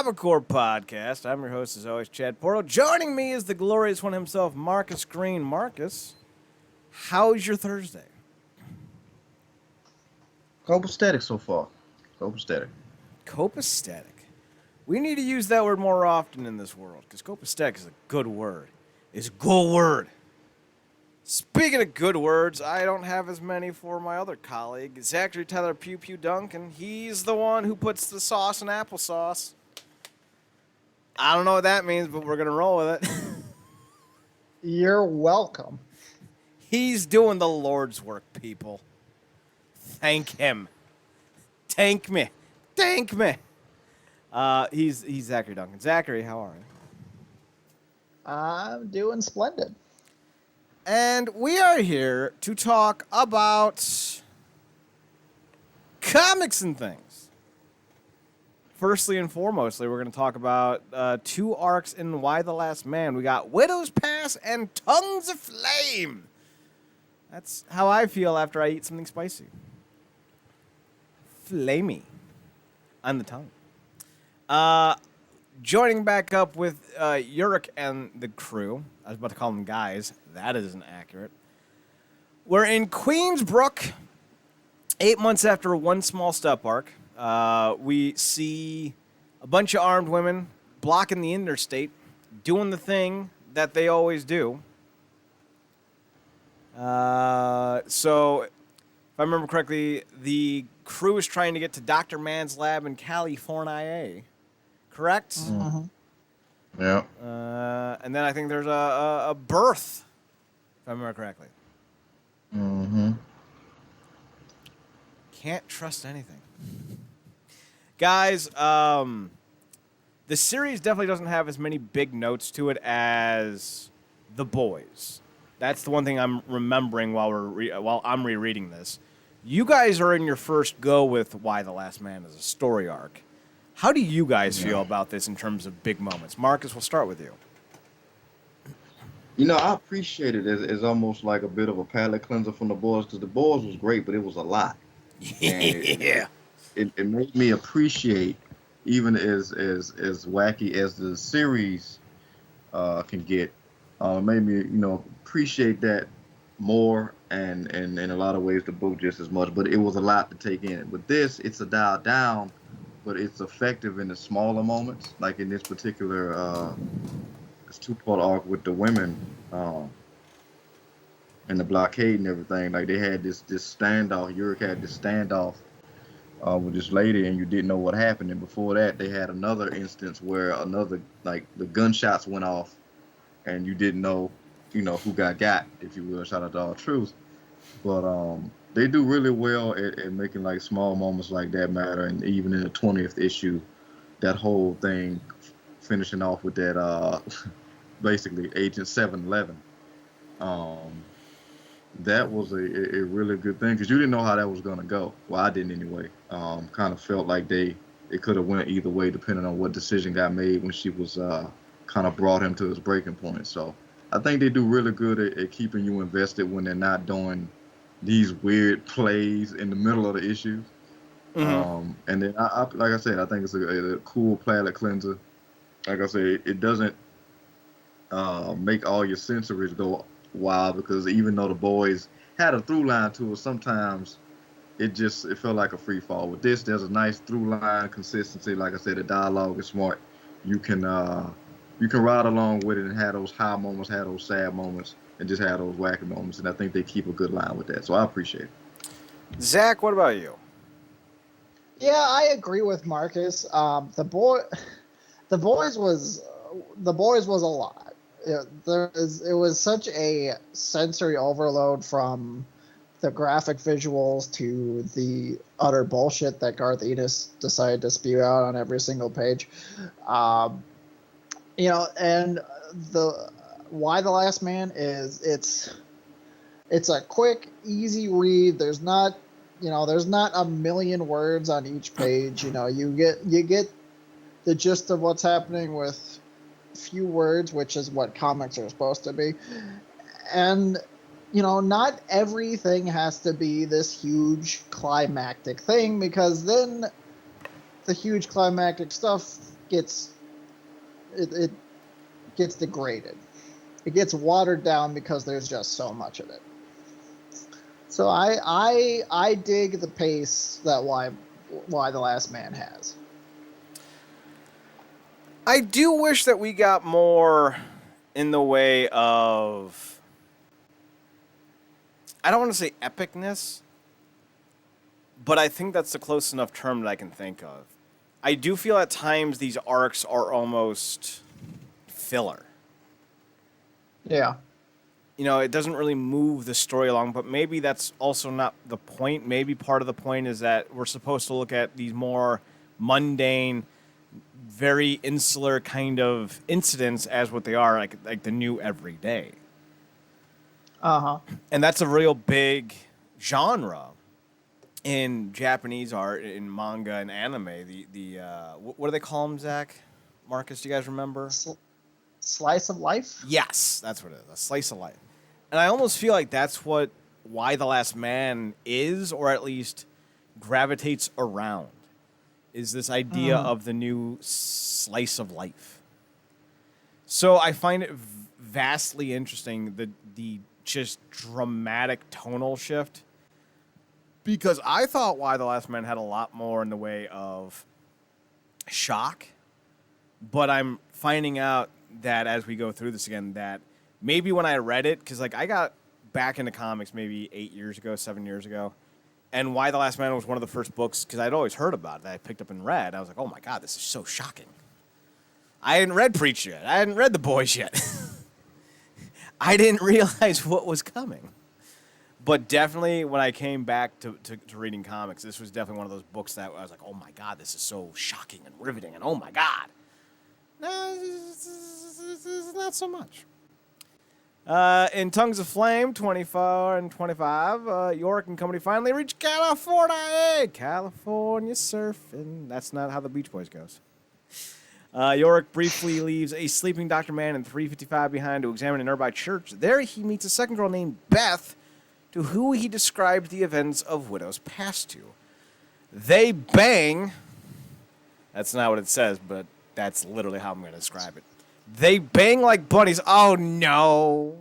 ComicCorp podcast. I'm your host, as always, Chad Porto. Joining me is the glorious one himself, Marcus Green. Marcus, how's your Thursday? Copacetic so far. Copacetic. Copacetic. We need to use that word more often in this world, because copacetic is a good word. It's a good word. Speaking of good words, I don't have as many for my other colleague, Zachary Tyler Pew Pew Duncan. He's the one who puts the sauce in applesauce. I don't know what that means, but we're going to roll with it. You're welcome. He's doing the Lord's work, people. Thank him. Thank me. Thank me. He's Zachary Duncan. Zachary, how are you? I'm doing splendid. And we are here to talk about comics and things. Firstly and foremostly, we're going to talk about two arcs in Y the Last Man. We got Widow's Pass and Tongues of Flame. That's how I feel after I eat something spicy. Flamey on the tongue. Joining back up with Yurik and the crew. I was about to call them guys. That isn't accurate. We're in Queensbrook, 8 months after one small step arc. We see a bunch of armed women blocking the interstate, doing the thing that they always do. So, if I remember correctly, the crew is trying to get to Dr. Mann's lab in California. Correct? Mm-hmm. Yeah. And then I think there's a birth, if I remember correctly. Mm-hmm. Can't trust anything. Guys, the series definitely doesn't have as many big notes to it as The Boys. That's the one thing I'm remembering while I'm rereading this. You guys are in your first go with Y the Last Man as a story arc. How do you guys feel about this in terms of big moments? Marcus, we'll start with you. You know, I appreciate it as almost like a bit of a palate cleanser from The Boys, because The Boys was great, but it was a lot. Yeah. It made me appreciate, even as wacky as the series can get, made me, appreciate that more, and in a lot of ways the book just as much, but it was a lot to take in. With this, it's a dial down, but it's effective in the smaller moments, like in this particular this two-part arc with the women and the blockade and everything. Like they had this standoff. Yurik had this standoff with this lady, and you didn't know what happened. And before that, they had another instance where the gunshots went off, and you didn't know, who got, if you will. Shout out to All Truth. But they do really well at making like small moments like that matter. And even in the 20th issue, that whole thing finishing off with that basically Agent 711. That was a really good thing, because you didn't know how that was going to go. Well, I didn't anyway. Kind of felt like it could have went either way depending on what decision got made when she was kind of brought him to his breaking point. So I think they do really good at keeping you invested when they're not doing these weird plays in the middle of the issues. Mm-hmm. And then, like I said, I think it's a cool palate cleanser. Like I said, it doesn't make all your sensories go wild, because even though The Boys had a through line to it, sometimes it felt like a free fall. With this, there's a nice through line consistency. Like I said, the dialogue is smart. You can ride along with it and have those high moments, have those sad moments, and just have those wacky moments. And I think they keep a good line with that. So I appreciate it. Zach, what about you? Yeah, I agree with Marcus. The Boys was a lot. It was such a sensory overload, from the graphic visuals to the utter bullshit that Garth Ennis decided to spew out on every single page. And the Y the Last Man it's a quick, easy read. There's not a million words on each page. You get the gist of what's happening with few words, which is what comics are supposed to be. And not everything has to be this huge climactic thing, because then the huge climactic stuff it gets degraded. It gets watered down because there's just so much of it. So I dig the pace that why the Last Man has. I do wish that we got more in the way of, I don't want to say epicness, but I think that's the close enough term that I can think of. I do feel at times these arcs are almost filler. Yeah. You know, it doesn't really move the story along, but maybe that's also not the point. Maybe part of the point is that we're supposed to look at these more mundane, very insular kind of incidents as what they are, like the new everyday. Uh-huh. And that's a real big genre in Japanese art, in manga and anime. What do they call them, Zach? Marcus, do you guys remember? Slice of life? Yes, that's what it is. A slice of life. And I almost feel like that's what Why the Last Man is, or at least gravitates around, is this idea of the new slice of life. So I find it vastly interesting, the just dramatic tonal shift, because I thought Why the Last Man had a lot more in the way of shock, but I'm finding out that as we go through this again, that maybe when I read it, because like I got back into comics maybe 7 years ago, and Why the Last Man was one of the first books, because I'd always heard about it, that I picked up and read. I was like, oh my God, this is so shocking. I hadn't read Preach yet. I hadn't read The Boys yet. I didn't realize what was coming. But definitely when I came back to reading comics, this was definitely one of those books that I was like, oh my God, this is so shocking and riveting, and oh my God. No, it's not so much. In Tongues of Flame, 24 and 25, York and company finally reach California. California surfing. That's not how the Beach Boys goes. Yorick briefly leaves a sleeping Dr. Mann in 355 behind to examine a nearby church. There he meets a second girl named Beth, to who he described the events of Widow's Past to. They bang. That's not what it says, but that's literally how I'm going to describe it. They bang like bunnies. Oh, no.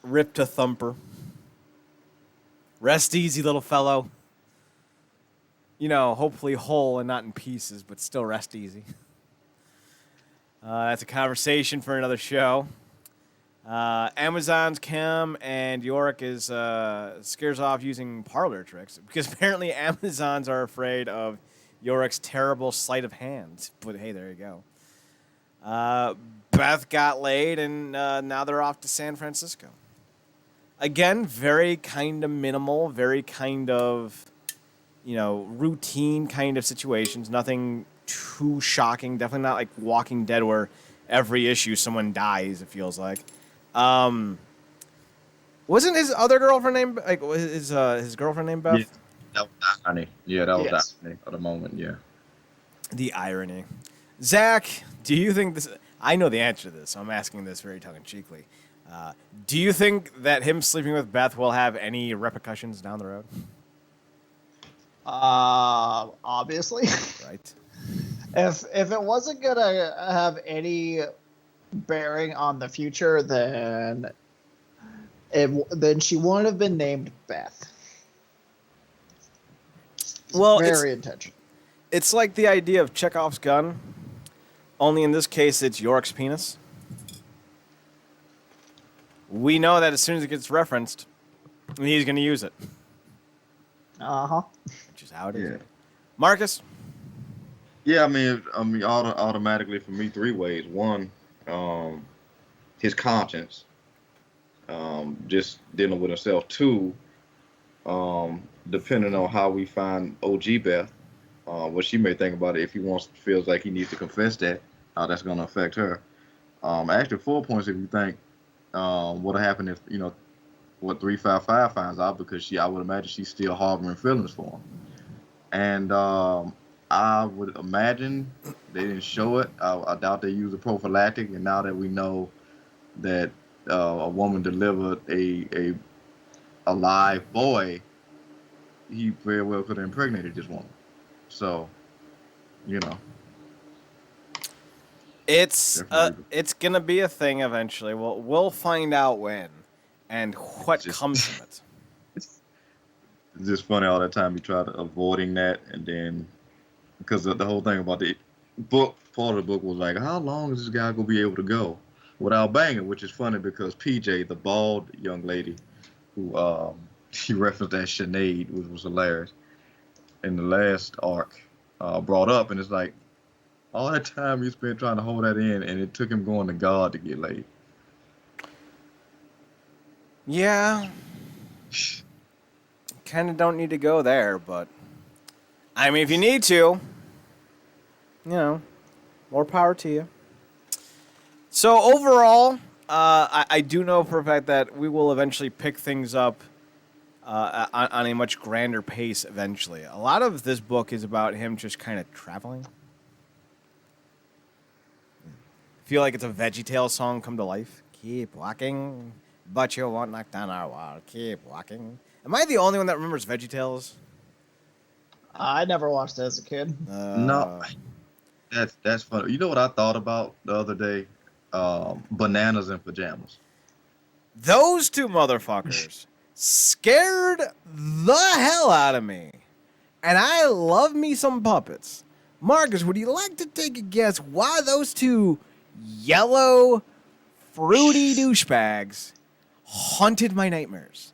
Rip to Thumper. Rest easy, little fellow. You know, hopefully whole and not in pieces, but still rest easy. That's a conversation for another show. Amazon's Kim and Yorick scares off using parlor tricks, because apparently Amazons are afraid of Yorick's terrible sleight of hand. But hey, there you go. Beth got laid, and now they're off to San Francisco. Again, very kind of minimal, very kind of, routine kind of situations. Nothing too shocking. Definitely not like Walking Dead, where every issue someone dies, it feels like. Wasn't his other girlfriend named, his girlfriend named Beth? Yeah, that was irony. Yeah, that was Yes. irony of the moment, yeah. The irony. Zach, do you think this... I know the answer to this, so I'm asking this very tongue-in-cheekly. Do you think that him sleeping with Beth will have any repercussions down the road? Obviously. Right. If it wasn't gonna have any bearing on the future, then she wouldn't have been named Beth. Well, very intentional. It's like the idea of Chekhov's gun, only in this case it's Yorick's penis. We know that as soon as it gets referenced, he's going to use it. Uh-huh. Which is how it is. Yeah. Marcus? Yeah, I mean, automatically for me, three ways. One, his conscience, just dealing with himself. Two, depending on how we find OG Beth, what she may think about it, if he feels like he needs to confess that, how that's going to affect her. Actually, 4 points if you think what'll happen if, what 355 finds out, because I would imagine she's still harboring feelings for him. And I would imagine they didn't show it. I doubt they used a prophylactic, and now that we know that a woman delivered a live boy, he very well could have impregnated this woman. So, you know, It's definitely. it's gonna be a thing eventually. We'll find out when and It's what just comes from it. it's just funny all that time you try to avoiding that, and then because the whole thing about the book, part of the book was like, how long is this guy gonna be able to go without banging? Which is funny because PJ, the bald young lady, who she referenced as Sinead, which was hilarious in the last arc, brought up, and it's like all that time you spent trying to hold that in, and it took him going to God to get laid. Yeah, kind of don't need to go there, but I mean, if you need to, more power to you. So overall, I do know for a fact that we will eventually pick things up on a much grander pace eventually. A lot of this book is about him just kind of traveling. Feel like it's a VeggieTales song come to life. Keep walking, but you won't knock down our wall. Keep walking. Am I the only one that remembers VeggieTales? I never watched it as a kid. No, Uh, that's funny. You know what I thought about the other day? Bananas in pajamas. those two motherfuckers scared the hell out of me. And I love me some puppets. Marcus, would you like to take a guess why those two yellow, fruity douchebags haunted my nightmares?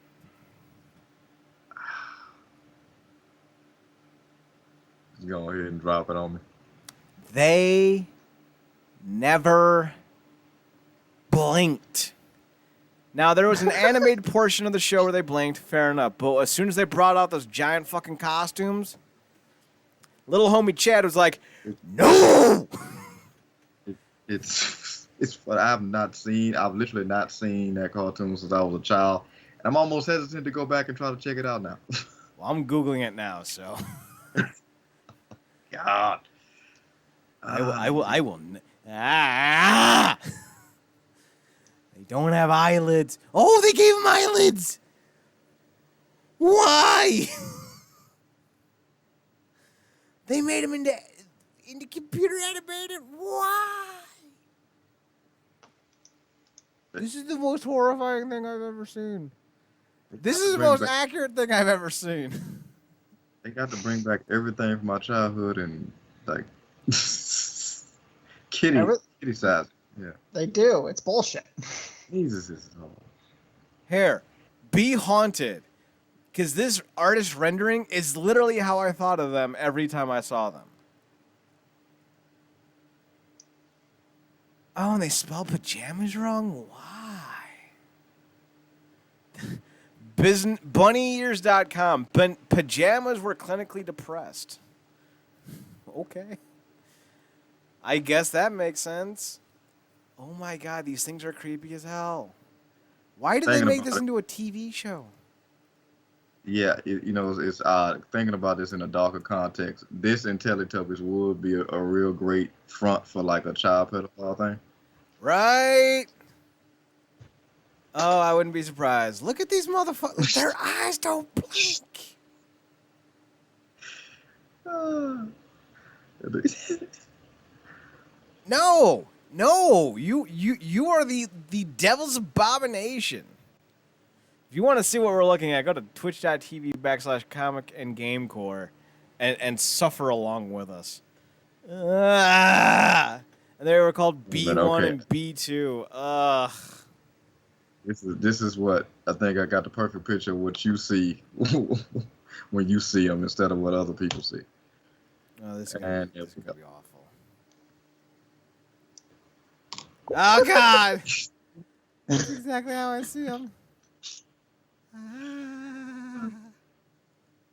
Just go ahead and drop it on me. They never blinked. Now, there was an animated portion of the show where they blinked, fair enough. But as soon as they brought out those giant fucking costumes, little homie Chad was like, no! It's what I've literally not seen that cartoon since I was a child. And I'm almost hesitant to go back and try to check it out now. Well, I'm Googling it now, so. God. I will. Ah! They don't have eyelids. Oh, they gave him eyelids! Why? They made him into computer animated. Why? This is the most horrifying thing I've ever seen. This is the most accurate thing I've ever seen. They got to bring back everything from my childhood and like kitty size. Yeah. They do. It's bullshit. Jesus is hard. Here, be haunted. Because this artist rendering is literally how I thought of them every time I saw them. Oh, and they spell pajamas wrong? Why? Bunnyears.com. Pajamas were clinically depressed. Okay. I guess that makes sense. Oh my god, these things are creepy as hell. Why did they make this into a TV show? Yeah, it's odd. Thinking about this in a darker context, this and Teletubbies would be a real great front for like a child pedophile thing. Right? Oh, I wouldn't be surprised. Look at these motherfuckers. Their eyes don't blink. No. You are the devil's abomination. If you want to see what we're looking at, go to twitch.tv/comic and GameCorp and suffer along with us. And they were called B1 and B2. Ugh. This is what I think I got the perfect picture of what you see when you see them instead of what other people see. Oh, this is gonna be awful. Oh God! That's exactly how I see them.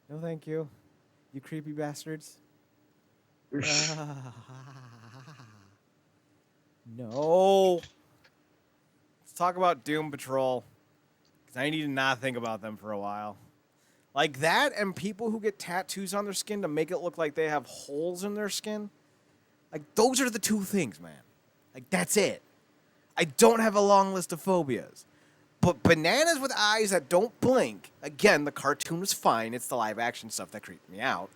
No, thank you. You creepy bastards. No. Let's talk about Doom Patrol. Because I need to not think about them for a while. Like that and people who get tattoos on their skin to make it look like they have holes in their skin. Like, those are the two things, man. Like, that's it. I don't have a long list of phobias. But bananas with eyes that don't blink, again, the cartoon was fine. It's the live action stuff that creeped me out.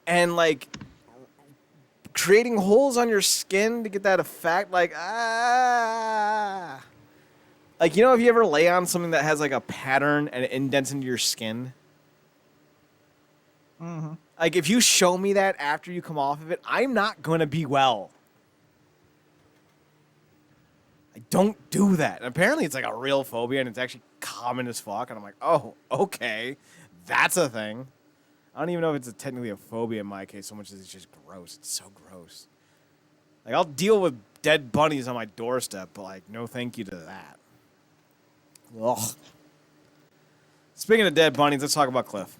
and like creating holes on your skin to get that effect, like like, you know, if you ever lay on something that has like a pattern and it indents into your skin, Mm-hmm. like if you show me that after you come off of it, I'm not gonna be well. I don't do that. And apparently it's like a real phobia and it's actually common as fuck. And I'm like, oh, okay, that's a thing. I don't even know if it's technically a phobia in my case so much as it's just gross. It's so gross. Like, I'll deal with dead bunnies on my doorstep, but like, no thank you to that. Ugh. Speaking of dead bunnies, let's talk about Cliff.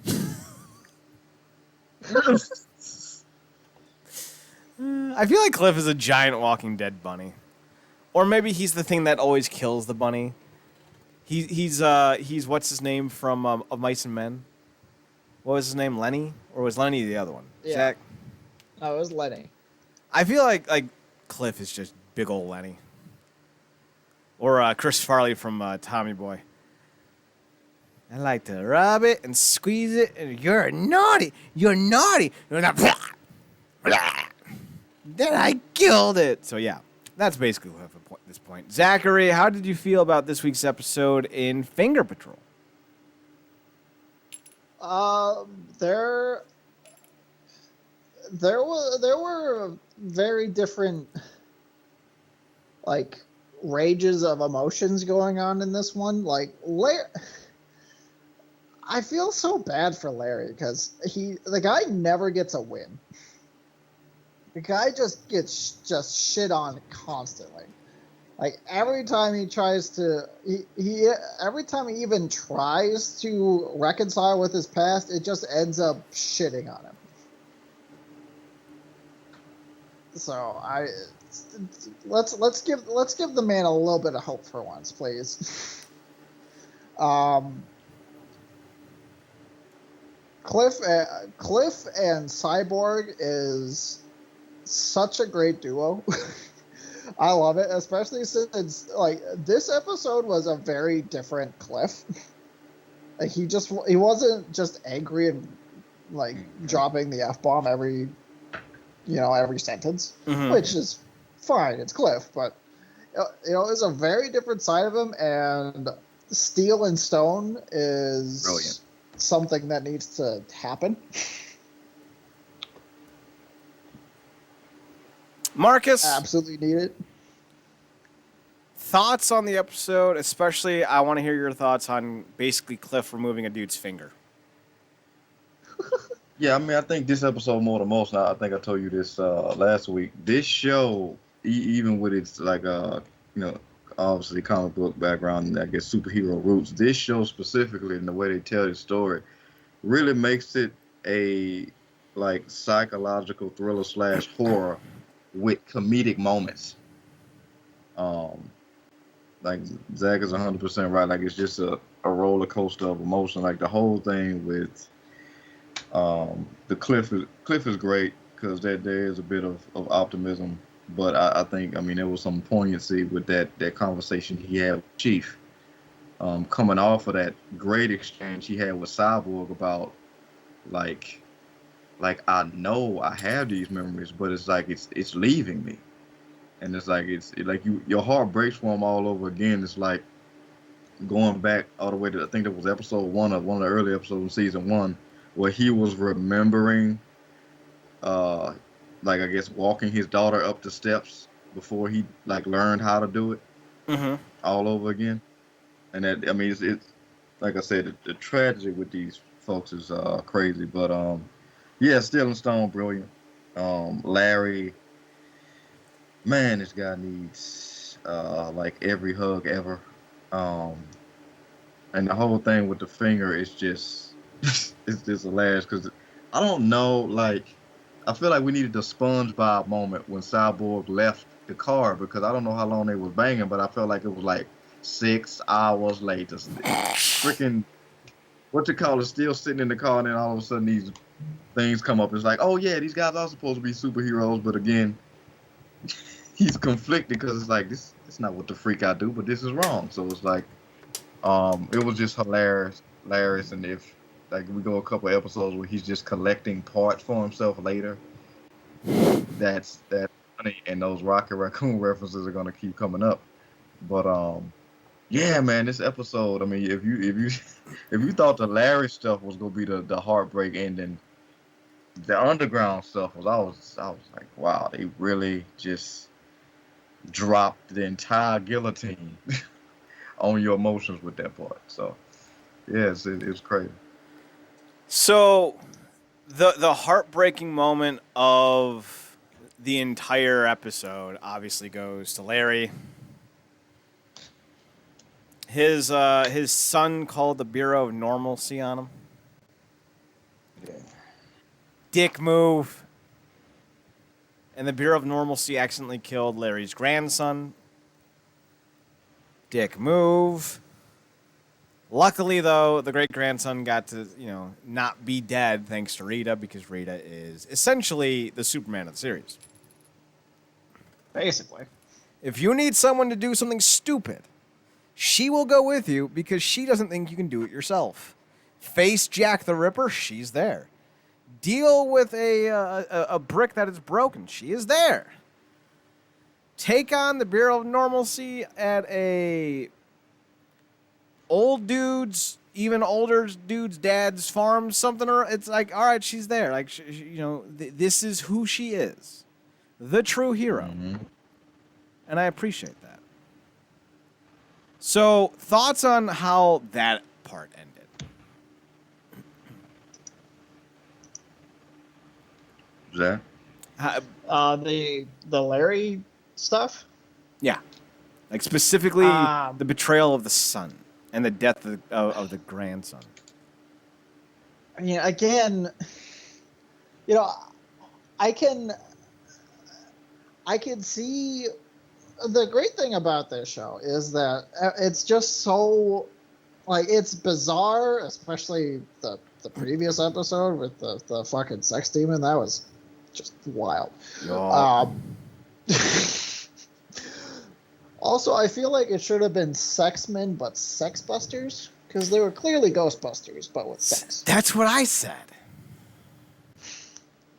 I feel like Cliff is a giant walking dead bunny. Or maybe he's the thing that always kills the bunny. He's what's his name from Of Mice and Men? What was his name? Lenny? Or was Lenny the other one? Yeah. Jack? No, it was Lenny. I feel like Cliff is just big old Lenny. Or Chris Farley from Tommy Boy. I like to rub it and squeeze it, and you're naughty. You're naughty. You're not. Then I killed it. So yeah, that's basically what I have at this point. Zachary, how did you feel about this week's episode in Finger Patrol? There were very different like rages of emotions going on in this one. Like I feel so bad for Larry because the guy never gets a win. The guy just gets shit on constantly. Like every time he tries to, every time he even tries to reconcile with his past, it just ends up shitting on him. So let's give the man a little bit of hope for once, please. Cliff and Cyborg is such a great duo. I love it, especially since like this episode was a very different Cliff. Like he wasn't just angry and like dropping the F-bomb every sentence, which is fine. It's Cliff, but it's a very different side of him, and Steel and Stone is brilliant. Something that needs to happen. Marcus, Absolutely need it. thoughts on the episode? Especially, I want to hear your thoughts on basically Cliff removing a dude's finger. Yeah, I mean, I think this episode more than most. I think I told you this last week. This show, even with its like obviously comic book background and I guess superhero roots, this show specifically and the way they tell the story really makes it a like psychological thriller / horror with comedic moments. Like Zach is 100% right. Like it's just a roller coaster of emotion. Like the whole thing with the Cliff is great because there is a bit of optimism, but I think there was some poignancy with that conversation he had with Chief, coming off of that great exchange he had with Cyborg about like I know I have these memories, but it's like it's leaving me, and it's like your heart breaks for him all over again. It's like going back all the way to I think that was episode 1 of one of the early episodes in season 1. Where he was remembering, like I guess walking his daughter up the steps before he like learned how to do it, all over again. And that it's like I said, the tragedy with these folks is crazy. But yeah, Steel and Stone, brilliant. Larry, man, this guy needs like every hug ever. And the whole thing with the finger is just. It's just hilarious because I don't know, like I feel like we needed the SpongeBob moment when Cyborg left the car because I don't know how long they was banging, but I felt like it was like 6 hours later. Freaking still sitting in the car, and then all of a sudden these things come up. It's like, oh yeah, these guys are supposed to be superheroes, but again, he's conflicted because it's like this is not what the freak I do, but this is wrong. So it's like, it was just hilarious, and if like we go a couple episodes where he's just collecting parts for himself later. That's funny, and those Rocket Raccoon references are gonna keep coming up. But yeah, man, this episode. I mean, if you if you thought the Larry stuff was gonna be the heartbreak ending, the underground stuff was I was like, wow, they really just dropped the entire guillotine on your emotions with that part. So yes, it was crazy. So, the heartbreaking moment of the entire episode obviously goes to Larry. His son called the Bureau of Normalcy on him. Yeah. Dick move. And the Bureau of Normalcy accidentally killed Larry's grandson. Dick move. Luckily, though, the great-grandson got to, not be dead thanks to Rita, because Rita is essentially the Superman of the series. Basically. If you need someone to do something stupid, she will go with you because she doesn't think you can do it yourself. Face Jack the Ripper, she's there. Deal with a brick that is broken, she is there. Take on the Bureau of Normalcy at a old dude's, even older dude's dad's farm, something. Or it's like, all right, she's there. Like, this is who she is, the true hero, and I appreciate that. So, thoughts on how that part ended? Zach? The Larry stuff. Yeah, like specifically the betrayal of the son and the death of the grandson. I mean, again, I can see the great thing about this show is that it's just so, like, it's bizarre, especially the previous episode with the fucking sex demon. That was just wild. Also, I feel like it should have been Sexmen, but Sexbusters, because they were clearly Ghostbusters, but with sex. That's what I said.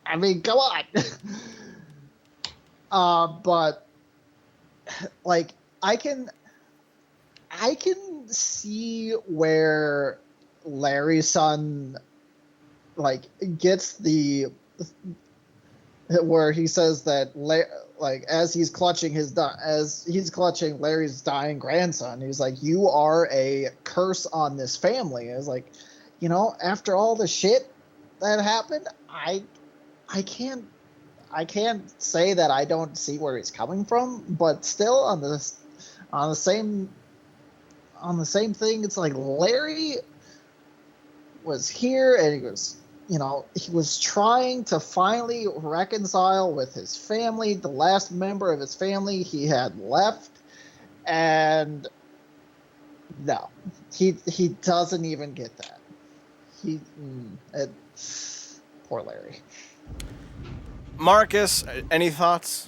I mean, come on. But like, I can see where Larry's son, like, gets where he says that, like, as he's clutching Larry's dying grandson, he's like, "You are a curse on this family." It's like, after all the shit that happened, I can't say that I don't see where he's coming from, but still on the same thing, it's like Larry was here and he was trying to finally reconcile with his family, the last member of his family he had left, and no, he doesn't even get that. Poor Larry. Marcus, any thoughts?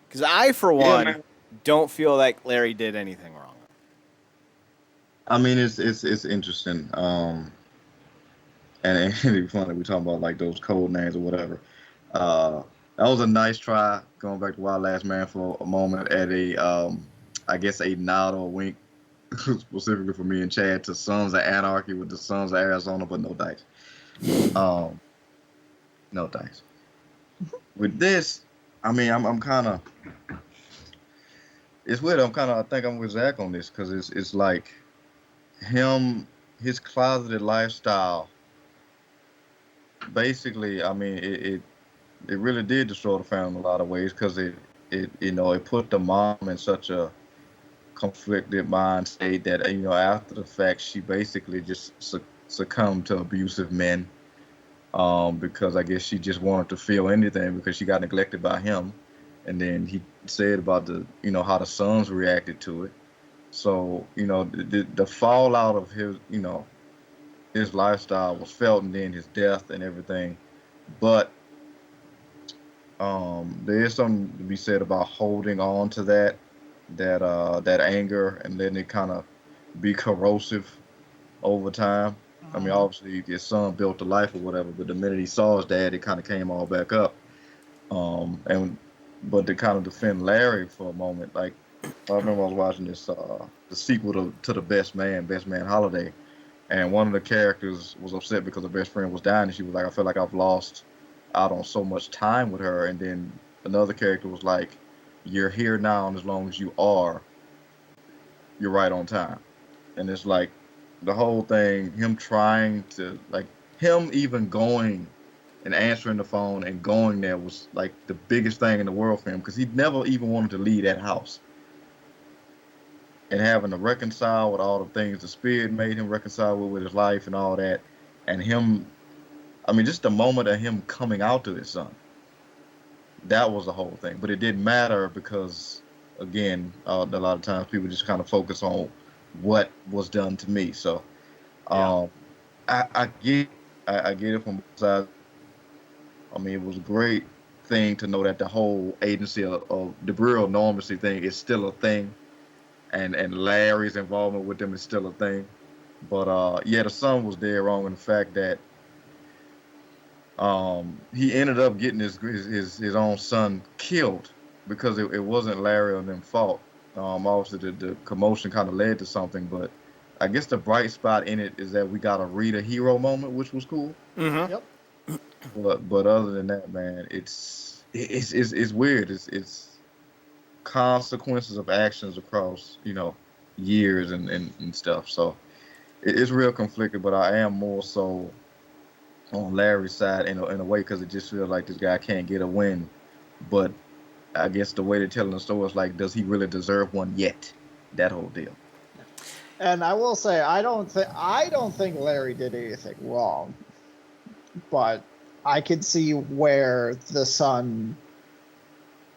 Because I, for one, don't feel like Larry did anything wrong. I mean, it's interesting. And it'd be funny we talking about like those code names or whatever. That was a nice try, going back to Wild Last Man for a moment, at I guess a nod or a wink, specifically for me and Chad, to Sons of Anarchy with the Sons of Arizona, but no dice. No dice. With this, I mean, I'm kind of. It's weird. I think I'm with Zach on this, because it's like his closeted lifestyle. Basically, I mean, it really did destroy the family in a lot of ways, because it put the mom in such a conflicted mind state that after the fact she basically just succumbed to abusive men, because I guess she just wanted to feel anything because she got neglected by him, and then he said about the how the sons reacted to it. So the fallout of his lifestyle was felt, and then his death and everything. But there is something to be said about holding on to that anger and letting it kind of be corrosive over time. I mean, obviously his son built a life or whatever, but the minute he saw his dad, it kind of came all back up. And but to kind of defend Larry for a moment, like I remember I was watching this the sequel to the Best Man Holiday, and one of the characters was upset because her best friend was dying, and she was like, I feel like I've lost out on so much time with her. And then another character was like, you're here now, and as long as you are, you're right on time. And it's like the whole thing, him trying to, like, him even going and answering the phone and going there was like the biggest thing in the world for him, because he never even wanted to leave that house. And having to reconcile with all the things the spirit made him reconcile with his life and all that. And him, I mean, just the moment of him coming out to his son, that was the whole thing. But it didn't matter because, again, a lot of times people just kind of focus on what was done to me. So I get it from both sides. I mean, it was a great thing to know that the whole agency of the real normacy thing is still a thing. And Larry's involvement with them is still a thing. But yeah, the son was dead wrong in the fact that he ended up getting his own son killed because it wasn't Larry or them fault. Obviously the commotion kind of led to something, but I guess the bright spot in it is that we got a Rita hero moment, which was cool. Mm-hmm. Yep. But other than that, man, it's weird. It's consequences of actions across, years and stuff. So it's real conflicted, but I am more so on Larry's side in a way, because it just feels like this guy can't get a win. But I guess the way they're telling the story is like, does he really deserve one yet? That whole deal. And I will say, I don't think Larry did anything wrong, but I could see where the son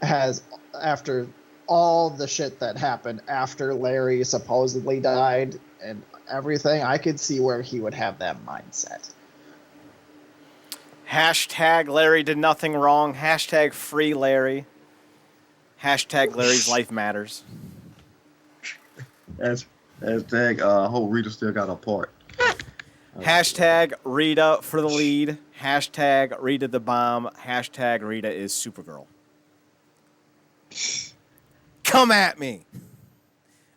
has, after all the shit that happened after Larry supposedly died and everything, I could see where he would have that mindset. Hashtag Larry did nothing wrong. Hashtag free Larry. Hashtag Larry's life matters. Hashtag hope Rita still got a part. Hashtag Rita for the lead. Hashtag Rita the bomb. Hashtag Rita is Supergirl. Come at me.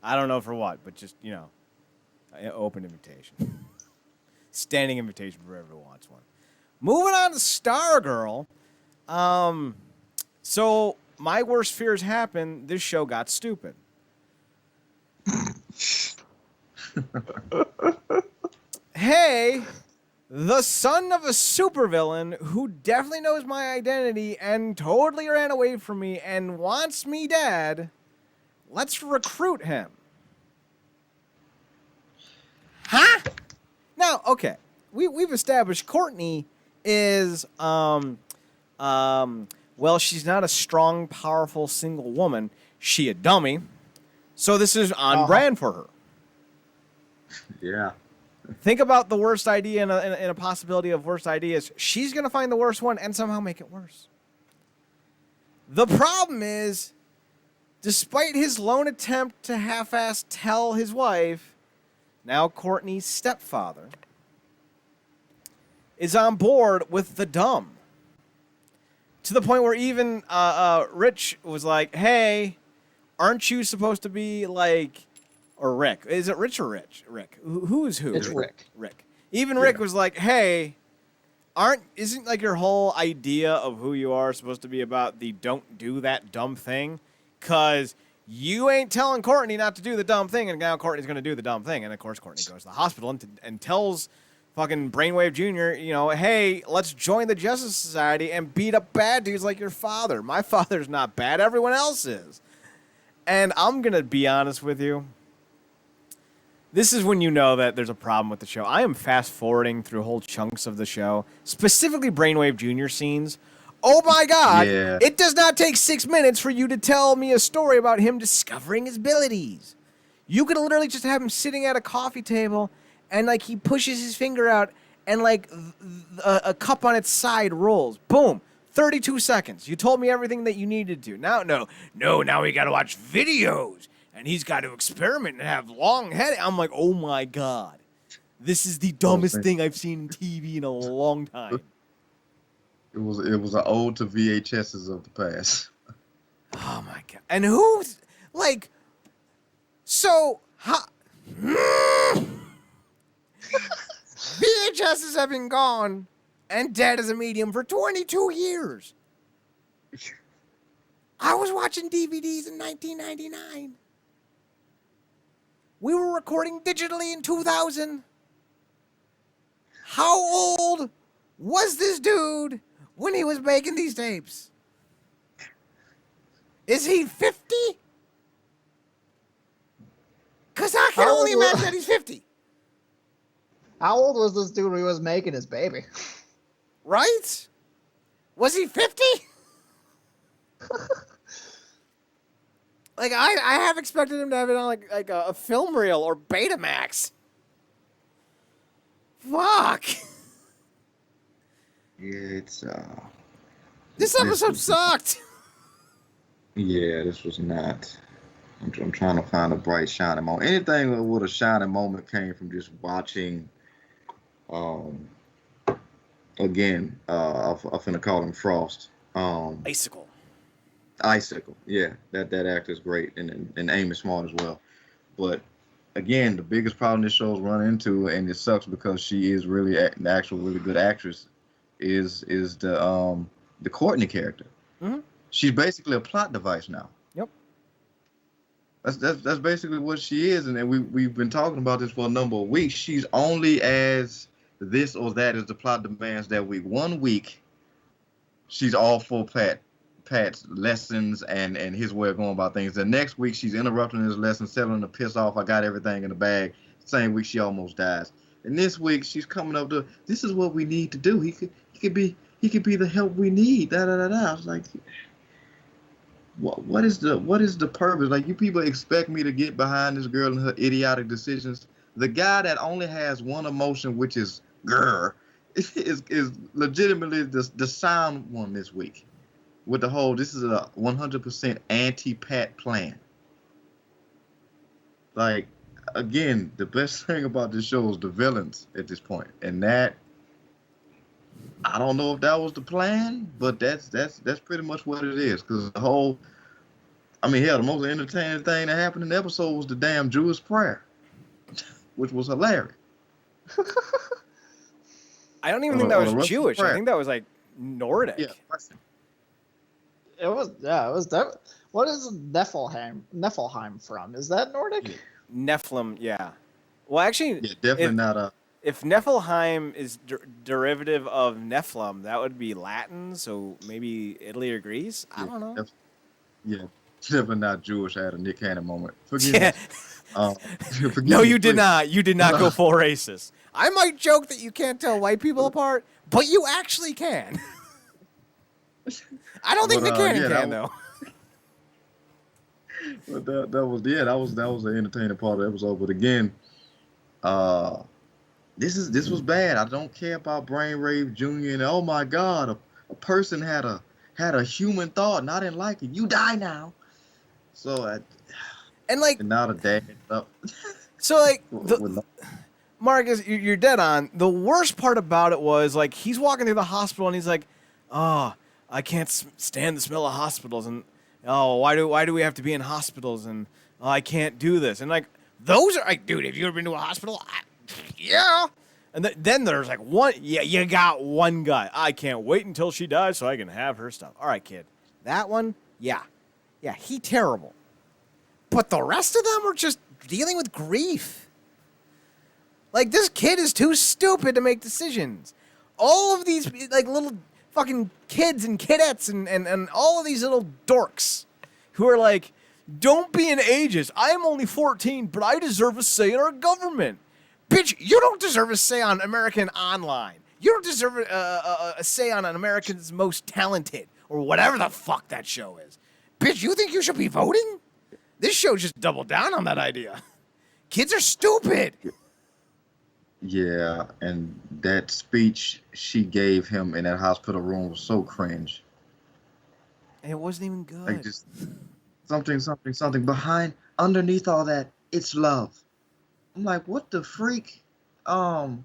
I don't know for what, but just, open invitation. Standing invitation for whoever wants one. Moving on to Stargirl. So my worst fears happened. This show got stupid. Hey, the son of a supervillain who definitely knows my identity and totally ran away from me and wants me dead. Let's recruit him. Huh? Now, okay. We've established Courtney is well, she's not a strong, powerful single woman. She a dummy. So this is on brand for her. Yeah. Think about the worst idea in a possibility of worst ideas. She's going to find the worst one and somehow make it worse. The problem is, despite his lone attempt to half-ass tell his wife, now Courtney's stepfather is on board with the dumb. To the point where even Rich was like, hey, aren't you supposed to be like... Or Rick. Is it Rich or Rich? Rick. Who is who? It's Rick. Rick. Even Rick was like, hey, isn't like your whole idea of who you are supposed to be about the don't do that dumb thing? Because you ain't telling Courtney not to do the dumb thing, and now Courtney's going to do the dumb thing. And, of course, Courtney goes to the hospital and tells fucking Brainwave Jr., hey, let's join the Justice Society and beat up bad dudes like your father. My father's not bad. Everyone else is. And I'm going to be honest with you. This is when you know that there's a problem with the show. I am fast-forwarding through whole chunks of the show, specifically Brainwave Jr. scenes. Oh, my God. Yeah. It does not take 6 minutes for you to tell me a story about him discovering his abilities. You could literally just have him sitting at a coffee table, and, like, he pushes his finger out, and, like, a cup on its side rolls. Boom. 32 seconds. You told me everything that you needed to. Now we got to watch videos. And he's got to experiment and have long head. I'm like, oh my God. This is the dumbest thing I've seen in TV in a long time. It was an ode to VHSs of the past. Oh my god! And who's like, so how? VHSs have been gone and dead as a medium for 22 years. I was watching DVDs in 1999. We were recording digitally in 2000. How old was this dude when he was making these tapes? Is he 50? Because I can only imagine that he's 50. How old was this dude when he was making his baby? Right? Was he 50? Like, I have expected him to have it on like a film reel or Betamax. Fuck. Yeah, it's This episode sucked. Yeah, this was not. I'm trying to find a bright shining moment. Anything with a shining moment came from just watching. Again, I'm finna call him Frost. Icicle. Icicle. Yeah, that actor's great, and Amy Smart as well. But again, the biggest problem this show's run into, and it sucks because she is really an actual really good actress, is the Courtney character. Mm-hmm. She's basically a plot device now. Yep. That's basically what she is, and we've been talking about this for a number of weeks. She's only as this or that as the plot demands that week. 1 week, she's all for Pat's lessons and his way of going about things. The next week, she's interrupting his lessons, telling him to piss off. I got everything in the bag. Same week, she almost dies. And this week, she's coming up to, this is what we need to do. He could be the help we need. Da da da da. I was like, what is the purpose? Like, you people expect me to get behind this girl and her idiotic decisions. The guy that only has one emotion, which is grr, is legitimately the sound one this week. With the whole, this is a 100% anti-Pat plan. Like, again, the best thing about this show is the villains at this point, and that, I don't know if that was the plan, but that's pretty much what it is. Because the whole, I mean, hell, the most entertaining thing that happened in the episode was the damn Jewish prayer, which was hilarious. I don't even think that was Jewish. I think that was like Nordic. Yeah. It was what is Niflheim from? Is that Nordic? Yeah. Nephilim, yeah. Well, actually, Yeah, definitely not a. If Niflheim is derivative of Nephilim, that would be Latin, so maybe Italy or Greece? I don't know. Yeah, definitely not Jewish. I had a Nick Cannon moment. Forgive me. No, you did not. You did not go full racist. I might joke that you can't tell white people apart, but you actually can. I don't think Nick Cannon can, though. But that was the entertaining part of the episode. But again, this was bad. I don't care about Brain Rave Jr. and oh my God, a person had a human thought, not in like it. You die now. So and now the dad up. So like Marcus, you're dead on. The worst part about it was like he's walking through the hospital and he's like, "Oh, I can't stand the smell of hospitals," and "Oh, why do we have to be in hospitals?" and "Oh, I can't do this." And like those are like, dude, have you ever been to a hospital? Yeah. And then there's like one. Yeah, you got one guy. I can't wait until she dies so I can have her stuff. All right, kid. That one, yeah, he terrible. But the rest of them are just dealing with grief. Like, this kid is too stupid to make decisions. All of these, like, little fucking kids and kidettes and all of these little dorks who are like, don't be an ageist. I am only 14, but I deserve a say in our government. Bitch, you don't deserve a say on American Online. You don't deserve a say on an American's Most Talented or whatever the fuck that show is. Bitch, you think you should be voting? This show just doubled down on that idea. Kids are stupid. Yeah, and that speech she gave him in that hospital room was so cringe. And it wasn't even good. Like just something behind, underneath all that, it's love. I'm like, what the freak? The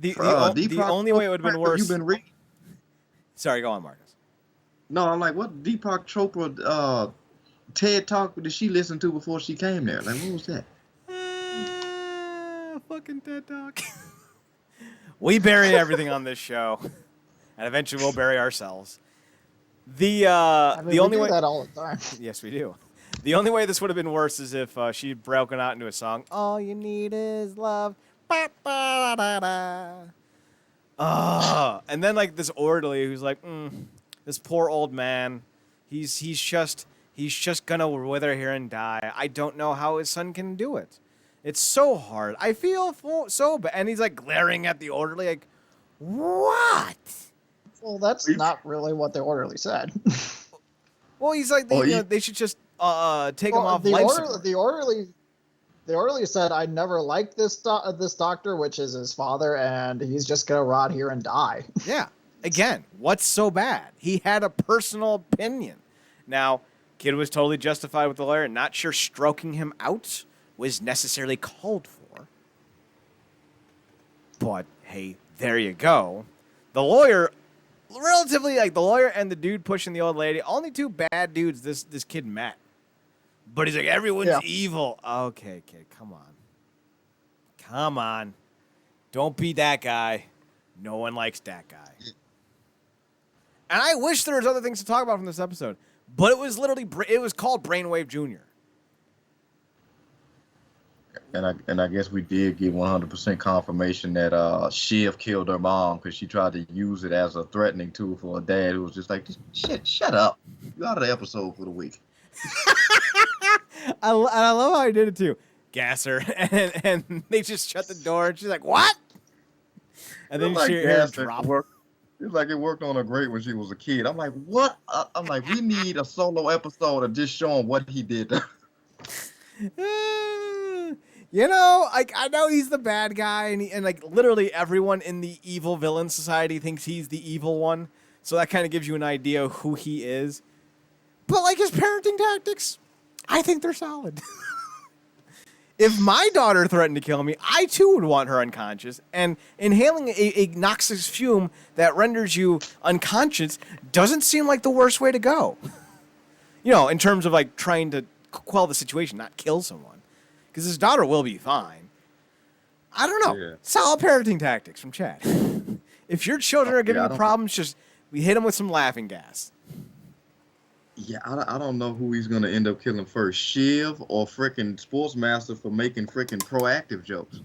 Deepak only way it would have been Chopra, have you worse. been reading? Sorry, go on, Marcus. No, I'm like, what Deepak Chopra TED talk did she listen to before she came there? Like, what was that? Fucking TED Talk. We bury everything on this show, and eventually we'll bury ourselves. The We only do way that all the time. Yes, we do. The only way this would have been worse is if she'd broken out into a song. All you need is love. Ba, ba, da, da. And then like this orderly who's like, this poor old man, he's just gonna wither here and die. I don't know how his son can do it. It's so hard. I feel so bad. And he's like glaring at the orderly like, what? Well, that's not really what the orderly said. Well, he's like, they should just take him off life support. The orderly said, "I never liked this doctor, which is his father, and he's just gonna rot here and die." Yeah. Again, what's so bad? He had a personal opinion. Now, kid was totally justified with the lawyer. Not sure stroking him out was necessarily called for. But hey, there you go. The lawyer, relatively like the lawyer and the dude pushing the old lady, only two bad dudes this kid met. But he's like, everyone's evil. Okay, kid, come on. Come on. Don't be that guy. No one likes that guy. And I wish there was other things to talk about from this episode. But it was called Brainwave Jr. And I guess we did get 100% confirmation that Shiv killed her mom because she tried to use it as a threatening tool for her dad, who was just like, shut up. You're out of the episode for the week. I love how he did it too. Gasser. And they just shut the door and she's like, what? And then you hear her drop. It's like it worked on her great when she was a kid. I'm like, what? I'm like, we need a solo episode of just showing what he did. You know, like I know he's the bad guy, and like literally everyone in the evil villain society thinks he's the evil one. So that kind of gives you an idea of who he is. But like his parenting tactics, I think they're solid. If my daughter threatened to kill me, I too would want her unconscious. And inhaling a noxious fume that renders you unconscious doesn't seem like the worst way to go. You know, in terms of like trying to quell the situation, not kill someone. Because his daughter will be fine. I don't know. Yeah. Solid parenting tactics from Chad. If your children are giving you problems, we hit them with some laughing gas. Yeah, I don't know who he's going to end up killing first, Shiv or frickin' Sportsmaster for making frickin' proactive jokes.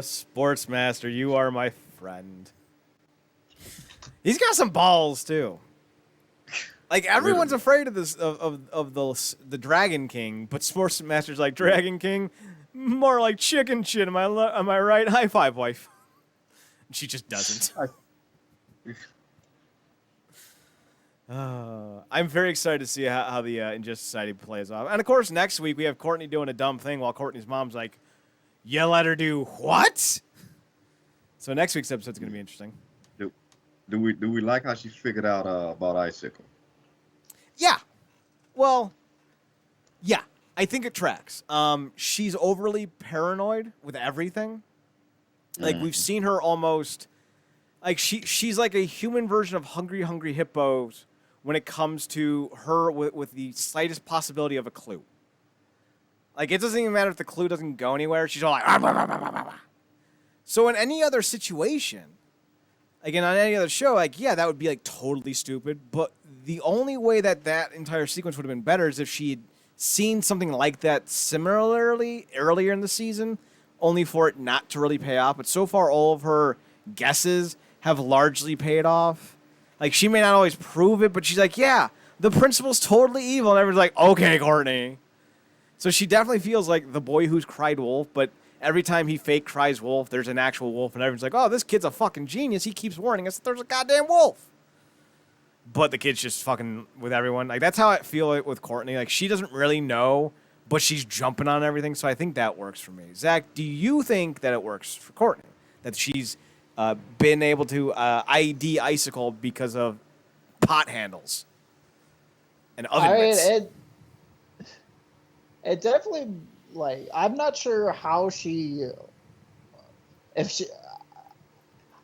Sportsmaster, you are my friend. He's got some balls, too. Like, everyone's afraid of this of the Dragon King, but Sportsmaster's like, Dragon King? More like chicken shit, am I right? High five, wife. And she just doesn't. I'm very excited to see how the Injustice Society plays off. And, of course, next week we have Courtney doing a dumb thing while Courtney's mom's like, you let her do what? So next week's episode's going to be interesting. Do we like how she figured out about Icicle? Yeah. Well, yeah. I think it tracks. She's overly paranoid with everything. Like, we've seen her almost... Like, she's like a human version of Hungry Hippos when it comes to her with the slightest possibility of a clue. Like, it doesn't even matter if the clue doesn't go anywhere. She's all like... Bah, bah, bah, bah, bah. So in any other situation, again, on any other show, like, yeah, that would be, like, totally stupid. But the only way that entire sequence would have been better is if she had seen something like that similarly earlier in the season, only for it not to really pay off. But so far, all of her guesses have largely paid off. Like, she may not always prove it, but she's like, yeah, the principal's totally evil. And everyone's like, okay, Courtney. So she definitely feels like the boy who's cried wolf, but every time he fake cries wolf, there's an actual wolf. And everyone's like, oh, this kid's a fucking genius. He keeps warning us that there's a goddamn wolf. But the kid's just fucking with everyone. Like, that's how I feel with Courtney. Like, she doesn't really know, but she's jumping on everything. So I think that works for me. Zach, do you think that it works for Courtney? That she's been able to ID Icicle because of pot handles and oven mitts? It definitely like I'm not sure how she, if she,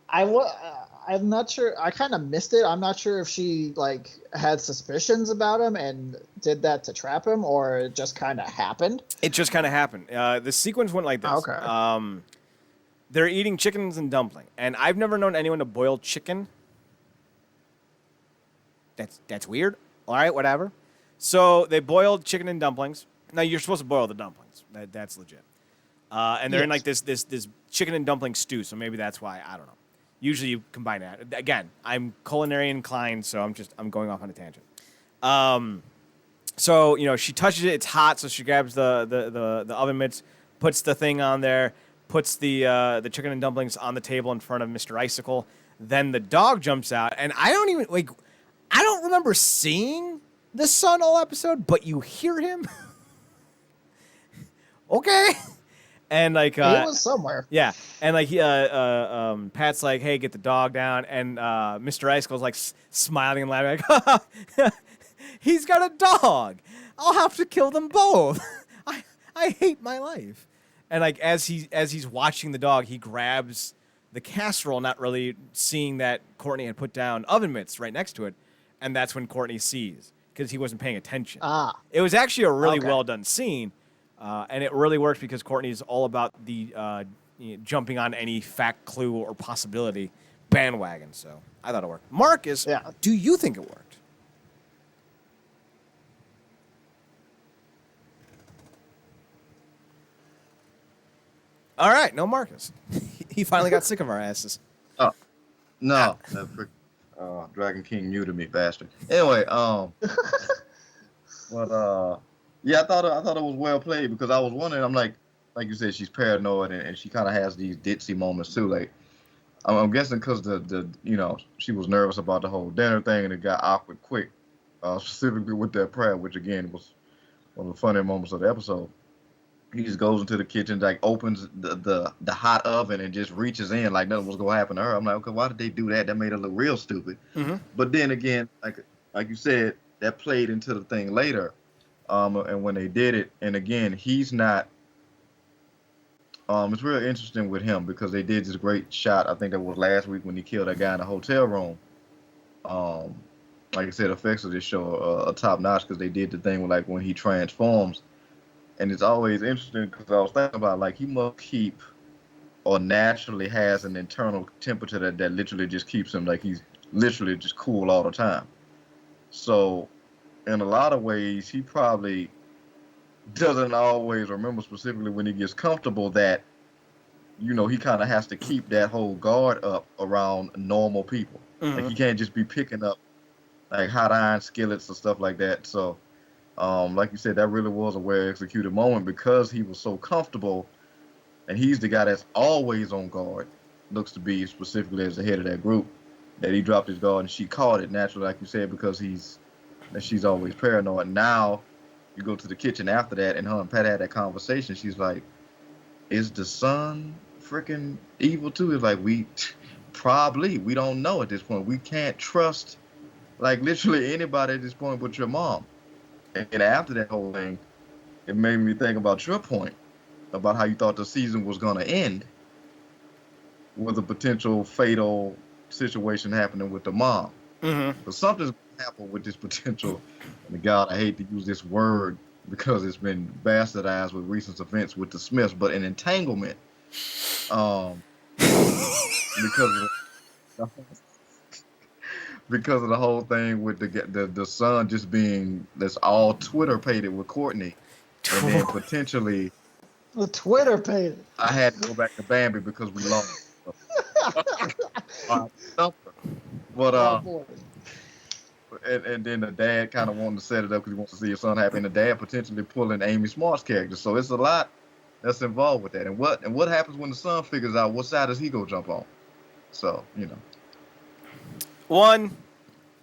I'm not sure. I kind of missed it. I'm not sure if she like had suspicions about him and did that to trap him, or it just kind of happened. It just kind of happened. The sequence went like this. Okay. They're eating chickens and dumpling, and I've never known anyone to boil chicken. That's weird. All right, whatever. So they boiled chicken and dumplings. Now you're supposed to boil the dumplings. That's legit. And they're in like this chicken and dumpling stew. So maybe that's why. I don't know. Usually you combine that. Again, I'm culinary inclined, so I'm going off on a tangent. So she touches it. It's hot, so she grabs the oven mitts, puts the thing on there, puts the chicken and dumplings on the table in front of Mr. Icicle. Then the dog jumps out, and I don't remember seeing the son all episode, but you hear him. Okay. And like It was somewhere. yeah, and like Pat's like, "Hey, get the dog down," and Mr. Icicle's like smiling and laughing, like, "He's got a dog. I'll have to kill them both. I hate my life." And like as he's watching the dog, he grabs the casserole, not really seeing that Courtney had put down oven mitts right next to it, and that's when Courtney sees because he wasn't paying attention. It was actually a really well done scene. And it really works because Courtney's all about the jumping on any fact, clue, or possibility bandwagon. So I thought it worked. Marcus, do you think it worked? All right, no Marcus. He finally got sick of our asses. Oh, no. Dragon King muted me, bastard. Anyway, yeah, I thought it was well played because I was wondering. I'm like you said, she's paranoid and she kind of has these ditzy moments too. Like I'm guessing because she was nervous about the whole dinner thing and it got awkward quick, specifically with that prayer, which again was one of the funny moments of the episode. He just goes into the kitchen, like opens the hot oven and just reaches in like nothing was gonna happen to her. I'm like, okay, why did they do that? That made her look real stupid. Mm-hmm. But then again, like you said, that played into the thing later. And when they did it, and again, he's not. It's really interesting with him because they did this great shot. I think that was last week when he killed that guy in the hotel room. Like I said, effects of this show are top notch because they did the thing with like when he transforms, and it's always interesting because I was thinking about like he must keep or naturally has an internal temperature that literally just keeps him like he's literally just cool all the time. So. In a lot of ways, he probably doesn't always remember specifically when he gets comfortable that, he kind of has to keep that whole guard up around normal people. Mm-hmm. Like he can't just be picking up like hot iron skillets and stuff like that. So, like you said, that really was a well executed moment because he was so comfortable, and he's the guy that's always on guard. Looks to be specifically as the head of that group that he dropped his guard and she caught it naturally, like you said, because she's always paranoid. Now you go to the kitchen after that and her and Pat had that conversation. She's like, is the son freaking evil too? It's like, we don't know at this point. We can't trust like literally anybody at this point but your mom. And after that whole thing, it made me think about your point about how you thought the season was going to end with a potential fatal situation happening with the mom. Mm-hmm. But something's happen with this potential, and God, I hate to use this word because it's been bastardized with recent events with the Smiths, but an entanglement, because of the whole thing with the son just being that's all Twitter pated with Courtney, and then potentially the Twitter pated. I had to go back to Bambi because we lost. But And then the dad kind of wanted to set it up because he wants to see his son happy, and the dad potentially pulling Amy Smart's character. So it's a lot that's involved with that. And what happens when the son figures out what side does he go jump on? So, One,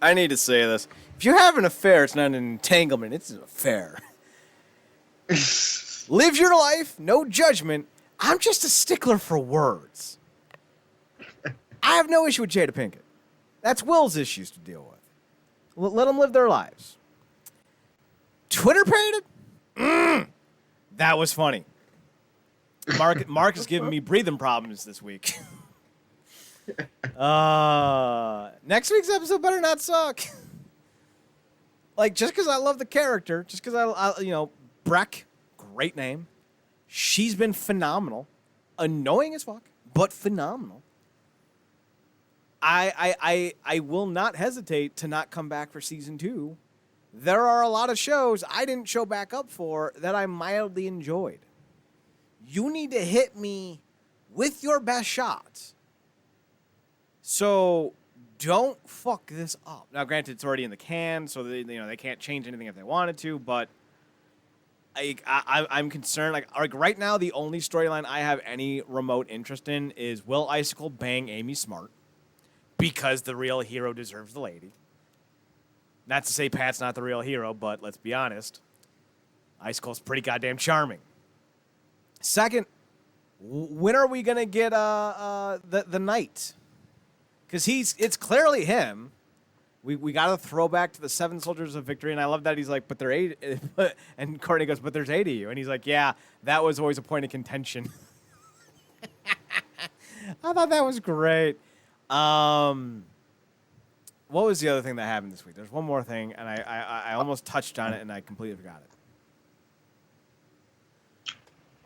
I need to say this. If you have an affair, it's not an entanglement, it's an affair. Live your life, no judgment. I'm just a stickler for words. I have no issue with Jada Pinkett. That's Will's issues to deal with. Let them live their lives. Twitter pated? That was funny. Mark is giving me breathing problems this week. Next week's episode better not suck. Like, just because I love the character, just because I Breck, great name. She's been phenomenal. Annoying as fuck, but phenomenal. I will not hesitate to not come back for season 2. There are a lot of shows I didn't show back up for that I mildly enjoyed. You need to hit me with your best shots. So don't fuck this up. Now, granted, it's already in the can, so they can't change anything if they wanted to. But I'm concerned. Like right now, the only storyline I have any remote interest in is will Icicle bang Amy Smart because the real hero deserves the lady. Not to say Pat's not the real hero, but let's be honest, Icicle's pretty goddamn charming. Second, when are we gonna get the knight? Because it's clearly him. We got a throwback to the 7 Soldiers of Victory, and I love that he's like, but there 8, and Courtney goes, but there's 8 of you, and he's like, yeah, that was always a point of contention. I thought that was great. What was the other thing that happened this week? There's one more thing, and I almost touched on it, and I completely forgot it.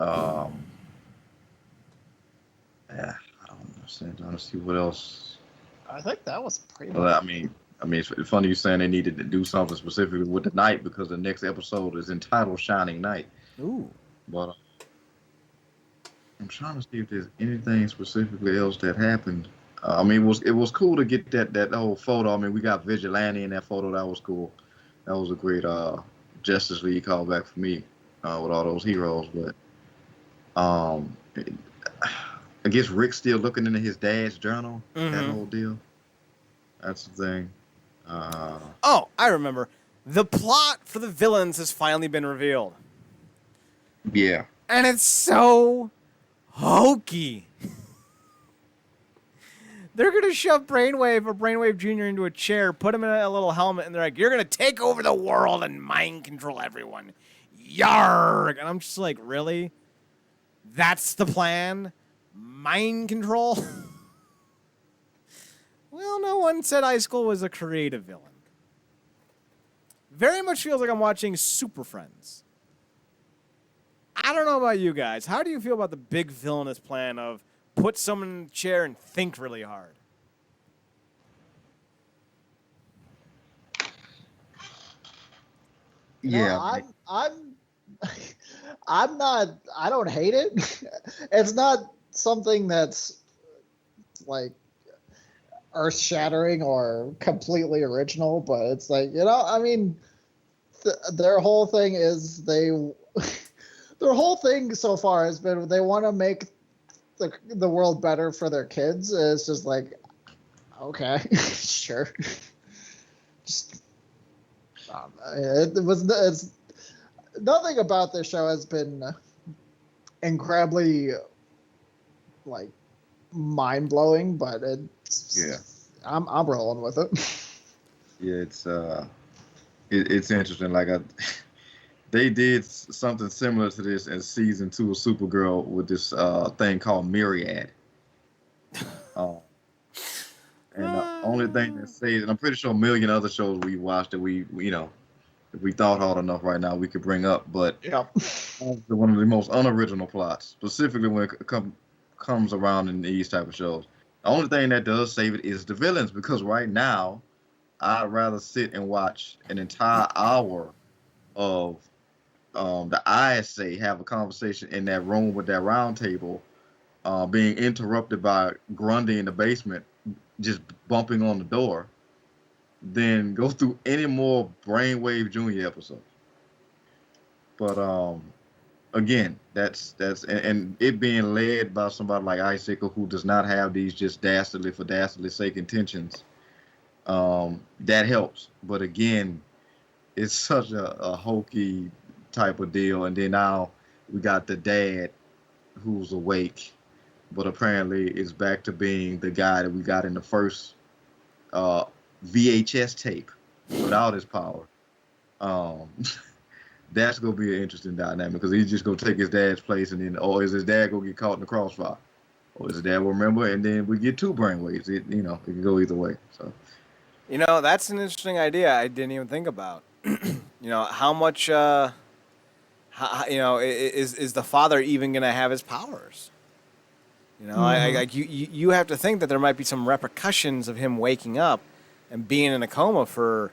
Yeah, I don't understand. Honestly, what else? I think that was pretty Well, much. I mean, it's funny you saying they needed to do something specifically with the night because the next episode is entitled "Shining Night." Ooh. But I'm trying to see if there's anything specifically else that happened. I mean, it was cool to get that whole photo. I mean, we got Vigilante in that photo. That was cool. That was a great Justice League callback for me with all those heroes. But I guess Rick's still looking into his dad's journal. Mm-hmm. That whole deal. That's the thing. Oh, I remember. The plot for the villains has finally been revealed. Yeah. And it's so hokey. They're going to shove Brainwave Jr. into a chair, put him in a little helmet, and they're like, you're going to take over the world and mind control everyone. Yarg! And I'm just like, really? That's the plan? Mind control? Well, no one said Icicle was a creative villain. Very much feels like I'm watching Super Friends. I don't know about you guys. How do you feel about the big villainous plan of put someone in a chair and think really hard? Yeah. I'm not. I don't hate it. It's not something that's like earth-shattering or completely original, but it's like, I mean, their whole thing is their whole thing so far has been they want to make the world better for their kids. It's just like, okay, sure. Just it's nothing about this show has been incredibly like mind-blowing, but it's I'm rolling with it. Yeah, it's interesting. Like they did something similar to this in season 2 of Supergirl with this thing called Myriad. And the only thing that says, and I'm pretty sure a million other shows we watched that we if we thought hard enough right now we could bring up, but one of the most unoriginal plots, specifically when it comes around in these type of shows. The only thing that does save it is the villains, because right now I'd rather sit and watch an entire hour of the ISA have a conversation in that room with that round table, being interrupted by Grundy in the basement, just bumping on the door, than go through any more Brainwave Jr. episodes. But again, that's and it being led by somebody like Icicle, who does not have these just dastardly for dastardly sake intentions, that helps. But again, it's such a hokey type of deal. And then now we got the dad who's awake, but apparently is back to being the guy that we got in the first VHS tape without his power. That's gonna be an interesting dynamic because he's just gonna take his dad's place, and then, or is his dad gonna get caught in the crossfire, or is his dad will remember, and then we get two brainwaves. It can go either way. So, That's an interesting idea. I didn't even think about. How much, is the father even gonna have his powers? You have to think that there might be some repercussions of him waking up and being in a coma for,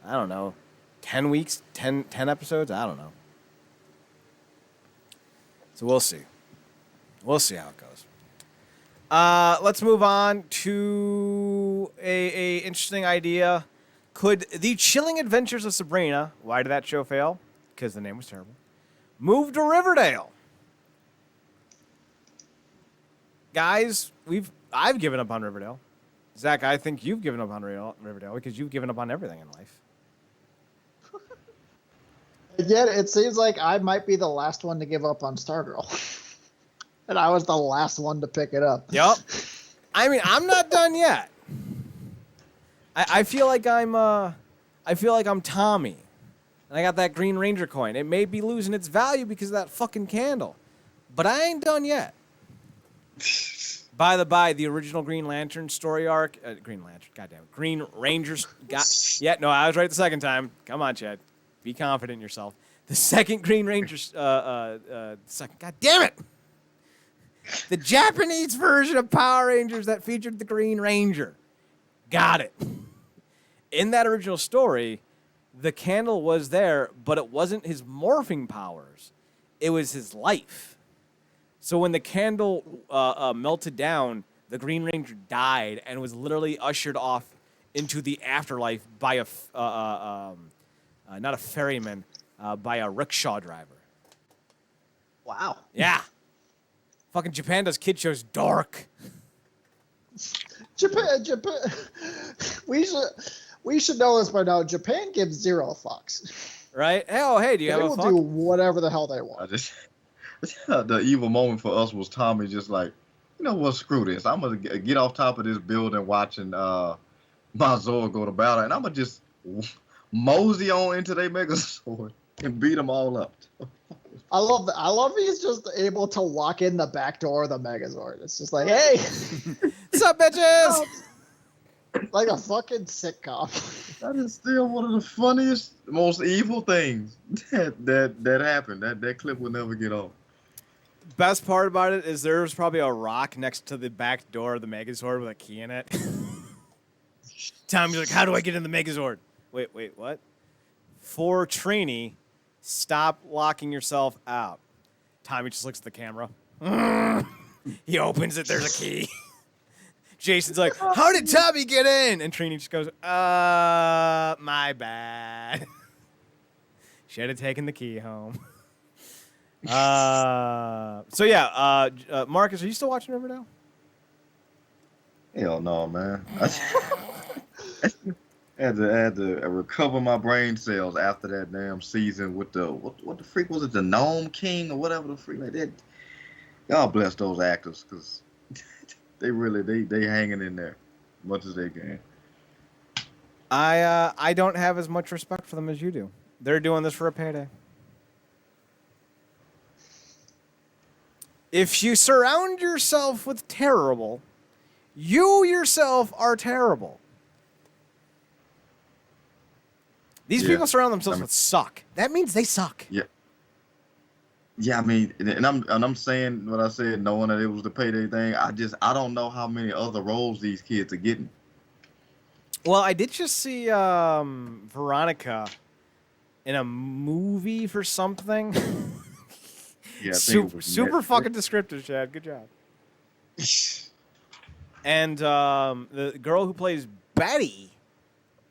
I don't know, 10 weeks, 10 episodes? I don't know. So we'll see. We'll see how it goes. Let's move on to a interesting idea. Could The Chilling Adventures of Sabrina, why did that show fail? Because the name was terrible, move to Riverdale? Guys, I've given up on Riverdale. Zach, I think you've given up on Riverdale because you've given up on everything in life. Yet it seems like I might be the last one to give up on Stargirl. And I was the last one to pick it up. Yep. I mean, I'm not done yet. I feel like I'm Tommy. And I got that Green Ranger coin. It may be losing its value because of that fucking candle. But I ain't done yet. By the by, the original Green Lantern story arc, Green Rangers. I was right the second time. Come on, Chad. Be confident in yourself. The second Green Rangers, God damn it! The Japanese version of Power Rangers that featured the Green Ranger. Got it. In that original story, the candle was there, but it wasn't his morphing powers. It was his life. So when the candle melted down, the Green Ranger died and was literally ushered off into the afterlife by not a ferryman, by a rickshaw driver. Wow. Yeah. Fucking Japan does kid shows dark. Japan. We should know this by now. Japan gives zero fucks. Right? Hey, do you have a fuck? They will do whatever the hell they want. The evil moment for us was Tommy just like, you know what, screw this. I'm going to get off top of this building watching my Zord go to battle, and I'm going to just mosey on into their Megazord and beat them all up. I love that. I love he's just able to walk in the back door of the Megazord. It's just like, hey. What's up, bitches? Like a fucking sitcom. That is still one of the funniest, most evil things that happened. That clip will never get old. Best part about it is there's probably a rock next to the back door of the Megazord with a key in it. Tommy's like, how do I get in the Megazord? Wait, what? For trainee, stop locking yourself out. Tommy just looks at the camera. He opens it, there's a key. Jason's like, how did Tommy get in? And Trini just goes, my bad. Should have taken the key home. Marcus, are you still watching Riverdale? Hell no, man. I had to recover my brain cells after that damn season with the what the freak was it, the Gnome King or whatever the freak like that. God bless those actors because they hanging in there as much as they can. I don't have as much respect for them as you do. They're doing this for a payday. If you surround yourself with terrible, you yourself are terrible. These people surround themselves with suck. That means they suck. Yeah. Yeah, I mean, and I'm saying what I said, knowing that it was the payday thing. I don't know how many other roles these kids are getting. Well, I did just see Veronica in a movie for something. Yeah, super fucking descriptive, Chad. Good job. And the girl who plays Betty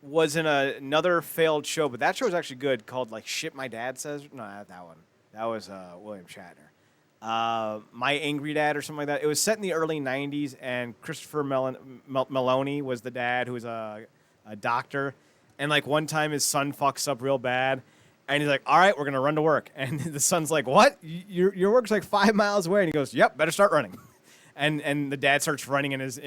was in another failed show, but that show was actually good, called like Shit My Dad Says. No, not that one. That was William Shatner. My Angry Dad or something like that. It was set in the early 90s, and Christopher Meloni was the dad, who was a doctor. And like one time his son fucks up real bad, and he's like, all right, we're going to run to work. And the son's like, what? Your work's like 5 miles away. And he goes, yep, better start running. And the dad starts running in his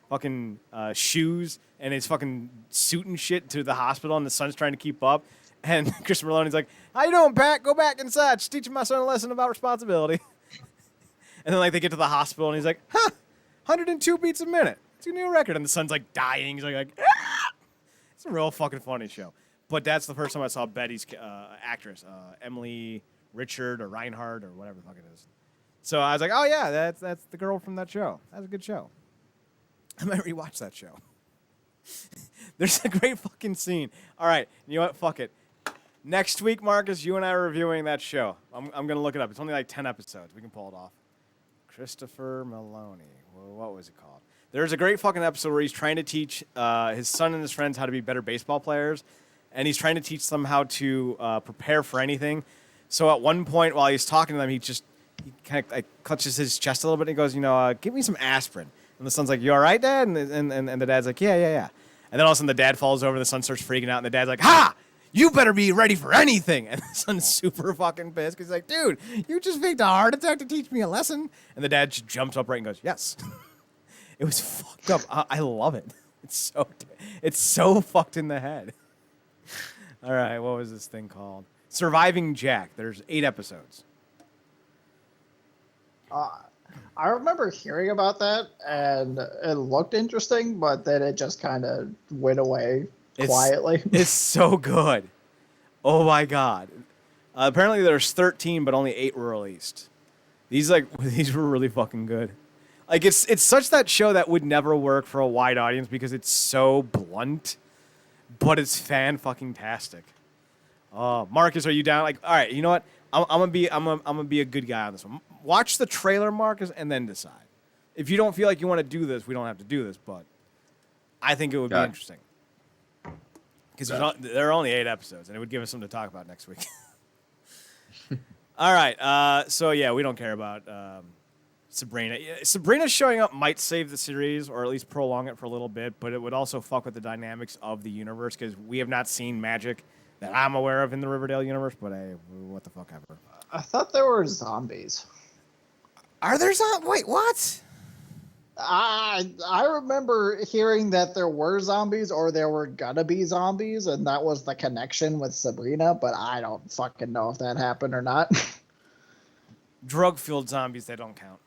fucking shoes and his fucking suit and shit to the hospital, and the son's trying to keep up. And Christopher Maloney's like, "How you doing, Pat? Go back inside. Just teaching my son a lesson about responsibility." And then like they get to the hospital, and he's like, "Huh, 102 beats a minute. It's a new record." And the son's like dying. He's like, "Ah!" It's a real fucking funny show. But that's the first time I saw Betty's actress, Emily Richard or Reinhardt or whatever the fuck it is. So I was like, "Oh yeah, that's the girl from that show. That's a good show." I might rewatch that show. There's a great fucking scene. All right, you know what? Fuck it. Next week, Marcus, you and I are reviewing that show. I'm going to look it up. It's only like 10 episodes. We can pull it off. Christopher Maloney. Well, what was it called? There's a great fucking episode where he's trying to teach his son and his friends how to be better baseball players, and he's trying to teach them how to prepare for anything. So at one point, while he's talking to them, he kind of like clutches his chest a little bit, and he goes, "Give me some aspirin." And the son's like, "You all right, Dad?" And the dad's like, yeah. And then all of a sudden the dad falls over and the son starts freaking out. And the dad's like, "Ha! You better be ready for anything." And the son's super fucking pissed because he's like, "Dude, you just faked a heart attack to teach me a lesson." And the dad just jumps upright and goes, "Yes." It was fucked up. I love it. It's so fucked in the head. All right, what was this thing called? Surviving Jack. There's 8 episodes. I remember hearing about that, and it looked interesting, but then it just kind of went away quietly. It's so good. Oh my god. Apparently there's 13, but only 8 were released. These were really fucking good. Like it's such that show that would never work for a wide audience because it's so blunt, but it's fan fucking tastic. Marcus, are you down? Like, all right, you know what? I'm gonna be a good guy on this one. Watch the trailer, Marcus, and then decide. If you don't feel like you want to do this, we don't have to do this, but I think it would be interesting. Because there are only 8 episodes, and it would give us something to talk about next week. All right, so yeah, we don't care about Sabrina. Sabrina showing up might save the series, or at least prolong it for a little bit, but it would also fuck with the dynamics of the universe, because we have not seen magic that I'm aware of in the Riverdale universe, but hey, what the fuck ever. I thought there were zombies. Are there zombies? Wait, what? I remember hearing that there were zombies or there were gonna be zombies, and that was the connection with Sabrina, but I don't fucking know if that happened or not. Drug-fueled zombies, they don't count.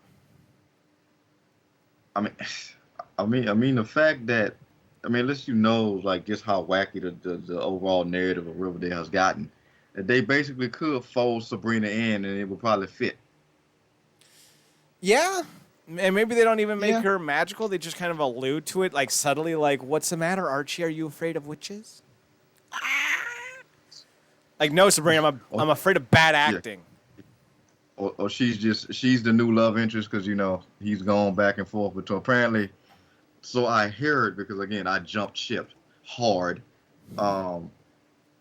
I mean the fact that unless you know like just how wacky the overall narrative of Riverdale has gotten, that they basically could fold Sabrina in and it would probably fit. Yeah, and maybe they don't even make her magical. They just kind of allude to it, like subtly, like, "What's the matter, Archie? Are you afraid of witches?" Like, no, Sabrina, I'm afraid of bad acting. Yeah. Or she's the new love interest because he's gone back and forth between apparently. So I heard, because again I jumped ship hard.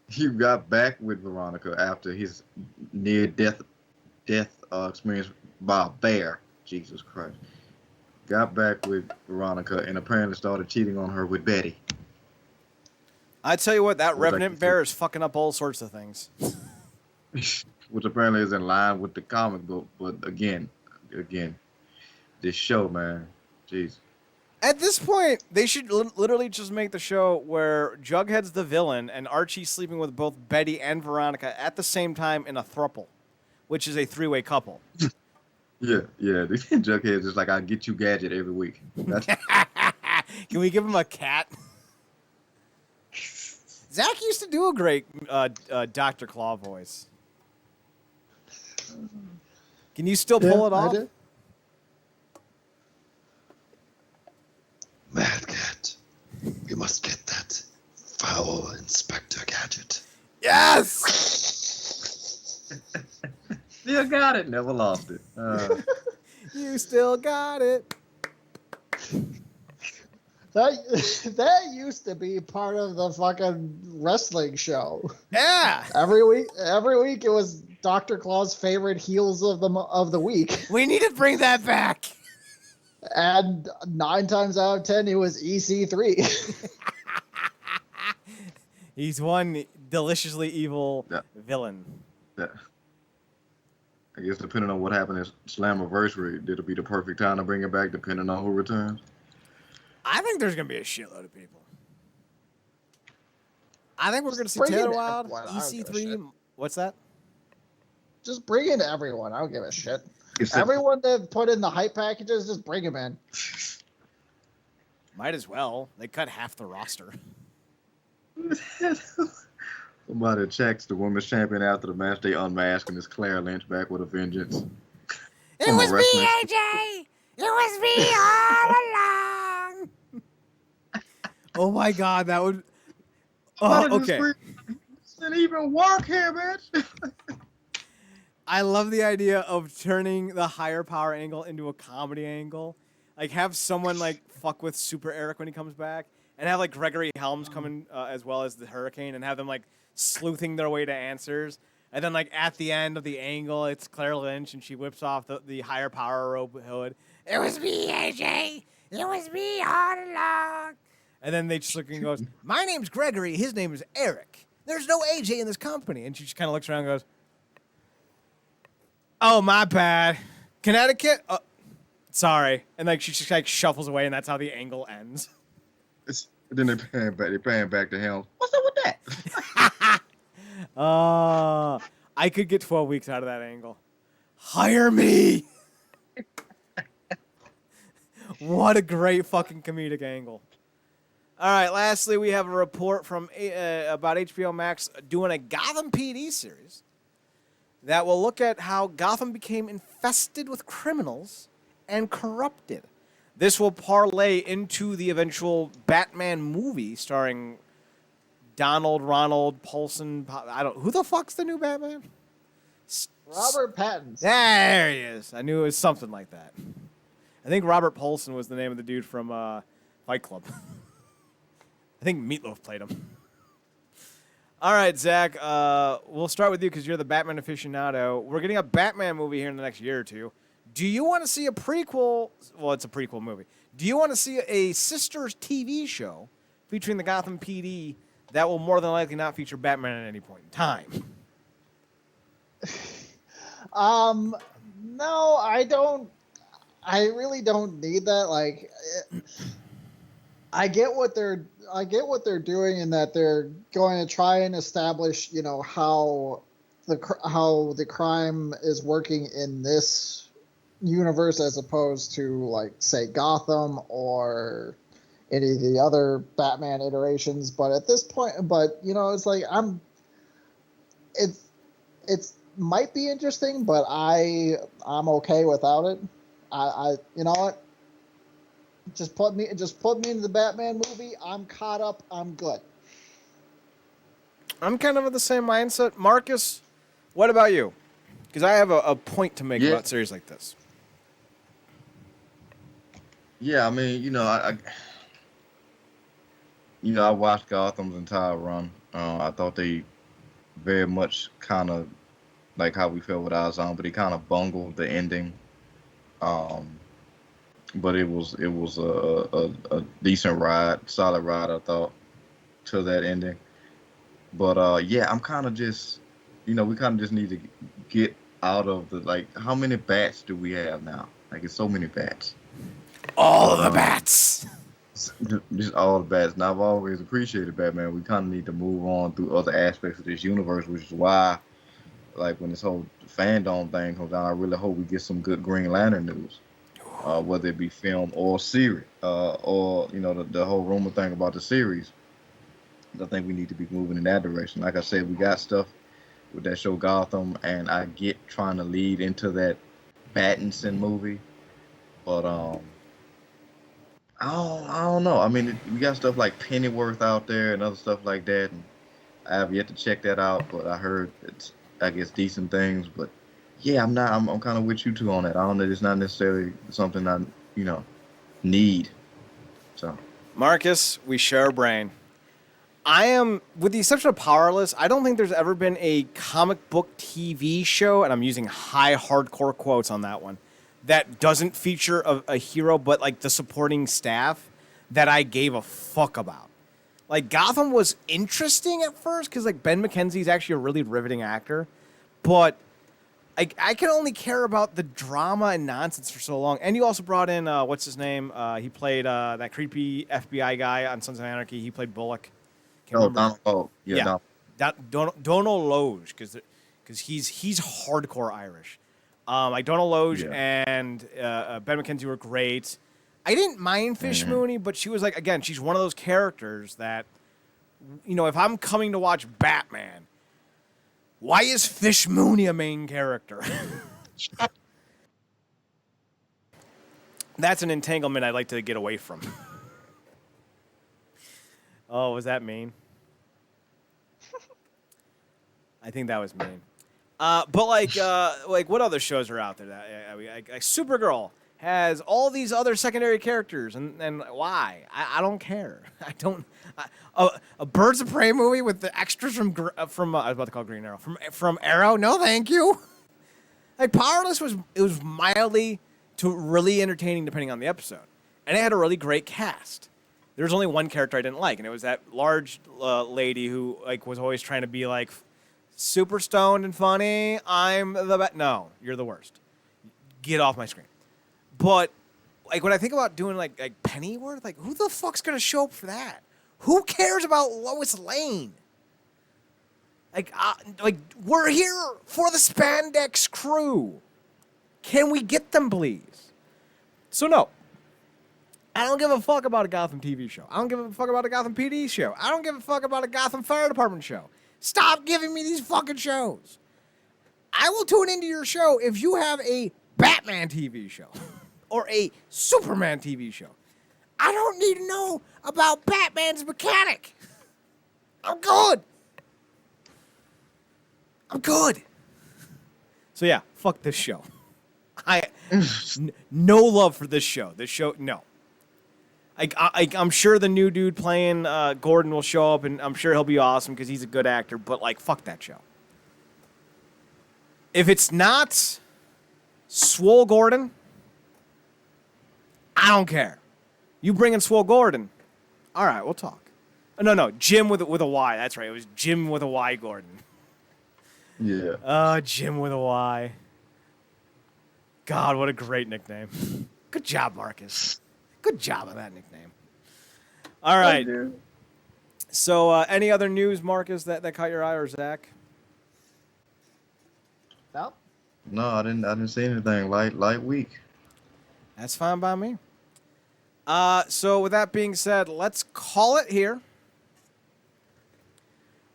He got back with Veronica after his near death experience by a bear. Jesus Christ. Got back with Veronica and apparently started cheating on her with Betty. I tell you what, that Revenant bear is fucking up all sorts of things. Which apparently is in line with the comic book, but again, this show, man, jeez. At this point, they should literally just make the show where Jughead's the villain and Archie's sleeping with both Betty and Veronica at the same time in a throuple, which is a 3-way couple. Yeah. Jughead's just like, "I'll get you Gadget every week." Can we give him a cat? Zach used to do a great Dr. Claw voice. Can you still pull it off? I did. Mad Cat, you must get that foul Inspector Gadget. Yes! Still got it. Never lost it. You still got it. That used to be part of the fucking wrestling show. Yeah. Every week it was Dr. Claw's favorite heels of the week. We need to bring that back. And 9 times out of 10, it was EC3. He's one deliciously evil villain. Yeah. I guess depending on what happened at Slammiversary, it'll be the perfect time to bring it back, depending on who returns. I think there's going to be a shitload of people. I think we're going to see Bring in Taylor Wilde, everyone. I don't give a shit. EC3. What's that? Just bring in everyone. I don't give a shit. Except- Everyone that put in the hype packages, just bring them in. Might as well. They cut half the roster. Somebody checks the women's champion after the match. They unmask and it's Claire Lynch back with a vengeance. It From a was me, wrestling- AJ! It was me all along! Oh my god, that would... Oh, okay. This didn't even work here, bitch. I love the idea of turning the higher power angle into a comedy angle. Like, have someone, like, fuck with Super Eric when he comes back, and have, like, Gregory Helms come in as well as the Hurricane, and have them, like, sleuthing their way to answers. And then, like, at the end of the angle, it's Claire Lynch, and she whips off the higher power rope hood. It was me, AJ! It was me all along! And then they just look and goes, my name's Gregory, his name is Eric. There's no AJ in this company. And she just kind of looks around and goes, oh, my bad. Connecticut? Sorry. And like she just like shuffles away, and that's how the angle ends. Then they're paying back to him. What's up with that? I could get 12 weeks out of that angle. Hire me. What a great fucking comedic angle. All right, lastly, we have a report from about HBO Max doing a Gotham PD series that will look at how Gotham became infested with criminals and corrupted. This will parlay into the eventual Batman movie starring Ronald Paulson. Who the fuck's the new Batman? Robert Pattinson. There he is. I knew it was something like that. I think Robert Paulson was the name of the dude from Fight Club. I think Meatloaf played him. All right, Zach, we'll start with you because you're the Batman aficionado. We're getting a Batman movie here in the next year or two. Do you want to see a prequel? Well, it's a prequel movie. Do you want to see a sister's TV show featuring the Gotham PD that will more than likely not feature Batman at any point in time? No, I don't. I really don't need that. Like, I get what they're doing in that they're going to try and establish, you know, how the crime is working in this universe as opposed to, like, say, Gotham or any of the other Batman iterations. But at this point, you know, it's like it's might be interesting, but I'm okay without it. I you know what? Just put me into the Batman movie. I'm caught up. I'm good. I'm kind of of the same mindset. Marcus, what about you? Because I have a point to make about series like this. Yeah, I mean, you know, I watched Gotham's entire run. I thought they very much kind of like how we felt with Eyes On, but they kind of bungled the ending. But it was a decent ride, solid ride, I thought, to that ending. But yeah, I'm kind of just, you know, we kind of just need to get out of the, like, how many bats do we have now? Like, it's so many bats. All of the bats. Just all the bats. Now, I've always appreciated Batman. We kind of need to move on through other aspects of this universe, which is why, like, when this whole fandom thing comes down, I really hope we get some good Green Lantern news, whether it be film or series, or, you know, the whole rumor thing about the series. I think we need to be moving in that direction. Like I said, we got stuff with that show Gotham, and I get trying to lead into that Pattinson movie, but I don't know. I mean, we got stuff like Pennyworth out there and other stuff like that, and I have yet to check that out. But I heard it's, I guess, decent things. But yeah, I'm kind of with you two on that. I don't know. It's not necessarily something I, you know, need. So, Marcus, we share a brain. I am, with the exception of Powerless, I don't think there's ever been a comic book TV show, and I'm using high hardcore quotes on that one, that doesn't feature a hero but, like, the supporting staff that I gave a fuck about. Like, Gotham was interesting at first because, like, Ben McKenzie's actually a really riveting actor, but I can only care about the drama and nonsense for so long. And you also brought in, what's his name? He played that creepy FBI guy on Sons of Anarchy. He played Bullock. Can't remember. Donald. Oh, yeah. Donald Loge, because he's hardcore Irish. Like Donald Loge and Ben McKenzie were great. I didn't mind Fish Mooney, but she was like, again, she's one of those characters that, if I'm coming to watch Batman, why is Fish Mooney a main character? That's an entanglement I'd like to get away from. Oh, was that mean? I think that was mean. But like what other shows are out there? That Supergirl has all these other secondary characters, and why? I don't care. I don't. A Birds of Prey movie with the extras from I was about to call Green Arrow from Arrow. No, thank you. Like Powerless was mildly to really entertaining depending on the episode, and it had a really great cast. There was only one character I didn't like, and it was that large lady who was always trying to be like super stoned and funny. I'm the best. No, you're the worst. Get off my screen. But when I think about doing like Pennyworth, who the fuck's gonna show up for that? Who cares about Lois Lane? We're here for the spandex crew. Can we get them, please? So no. I don't give a fuck about a Gotham TV show. I don't give a fuck about a Gotham PD show. I don't give a fuck about a Gotham Fire Department show. Stop giving me these fucking shows. I will tune into your show if you have a Batman TV show or a Superman TV show. I don't need to know about Batman's mechanic. I'm good. So yeah, fuck this show. No love for this show. This show, no. I'm sure the new dude playing Gordon will show up, and I'm sure he'll be awesome because he's a good actor, but, fuck that show. If it's not Swole Gordon, I don't care. You bring in Swole Gordon, all right, we'll talk. No, Jim with a Y. That's right. It was Jim with a Y Gordon. Yeah. Jim with a Y. God, what a great nickname. Good job, Marcus. Good job on that nickname. All right. So, any other news, Marcus, that caught your eye, or Zach? No. No, I didn't see anything. Light week. That's fine by me. So, with that being said, let's call it here.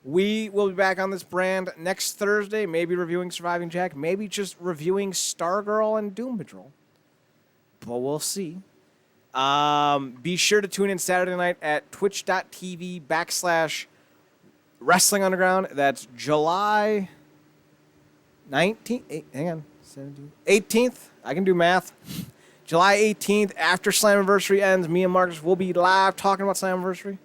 We will be back on this brand next Thursday, maybe reviewing Surviving Jack, maybe just reviewing Stargirl and Doom Patrol. But we'll see. Be sure to tune in Saturday night at twitch.tv/WrestlingUnderground. That's July 19th. Hang on. 17th. 18th. I can do math. July 18th, after Slammiversary ends, me and Marcus will be live talking about Slammiversary.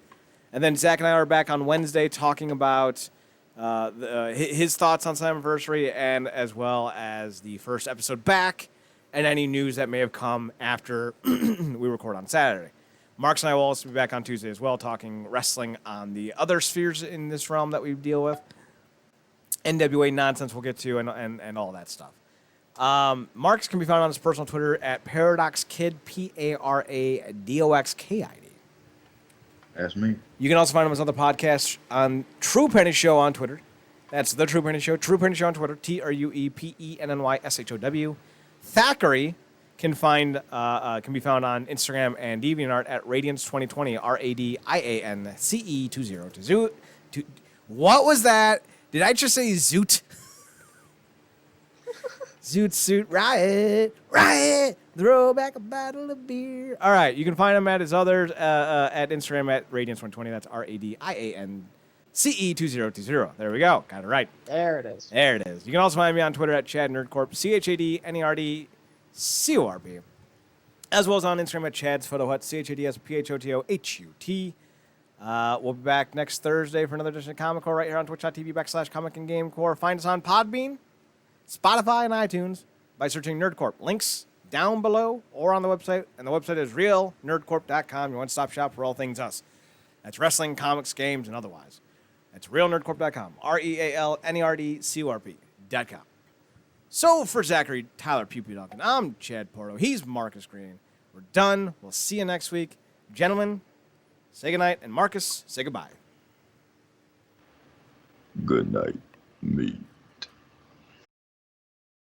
And then Zach and I are back on Wednesday talking about his thoughts on Slammiversary, and as well as the first episode back and any news that may have come after we record on Saturday. Marks and I will also be back on Tuesday as well, talking wrestling on the other spheres in this realm that we deal with. NWA nonsense we'll get to, and all that stuff. Marks can be found on his personal Twitter at ParadoxKid, ParadoxKid. That's me. You can also find him on his other podcasts on True Penny Show on Twitter. That's The True Penny Show. True Penny Show on Twitter. TruePennyShow. Thackeray can be found on Instagram and DeviantArt at Radiance2020. RADIANCE20. What was that? Did I just say Zoot? Zoot suit riot. Throw back a bottle of beer. All right, you can find him at his others at Instagram at Radiance120. That's RADIANCE2020. There we go. Got it right. There it is. You can also find me on Twitter at Chad NerdCorp, ChadNerdCorp, as well as on Instagram at Chad's Photo Hut, ChadSPhotoHut. We'll be back next Thursday for another edition of ComicCorp right here on twitch.tv/Comic and GameCorp. Find us on Podbean, Spotify, and iTunes by searching NerdCorp. Links down below or on the website, and the website is realnerdcorp.com, your one-stop shop for all things us. That's wrestling, comics, games, and otherwise. That's realnerdcorp.com, RealNerdcorp.com. So for Zachary Tyler Pew Duncan, I'm Chad Porto. He's Marcus Green. We're done. We'll see you next week. Gentlemen, say goodnight, and Marcus, say goodbye. Good night, me.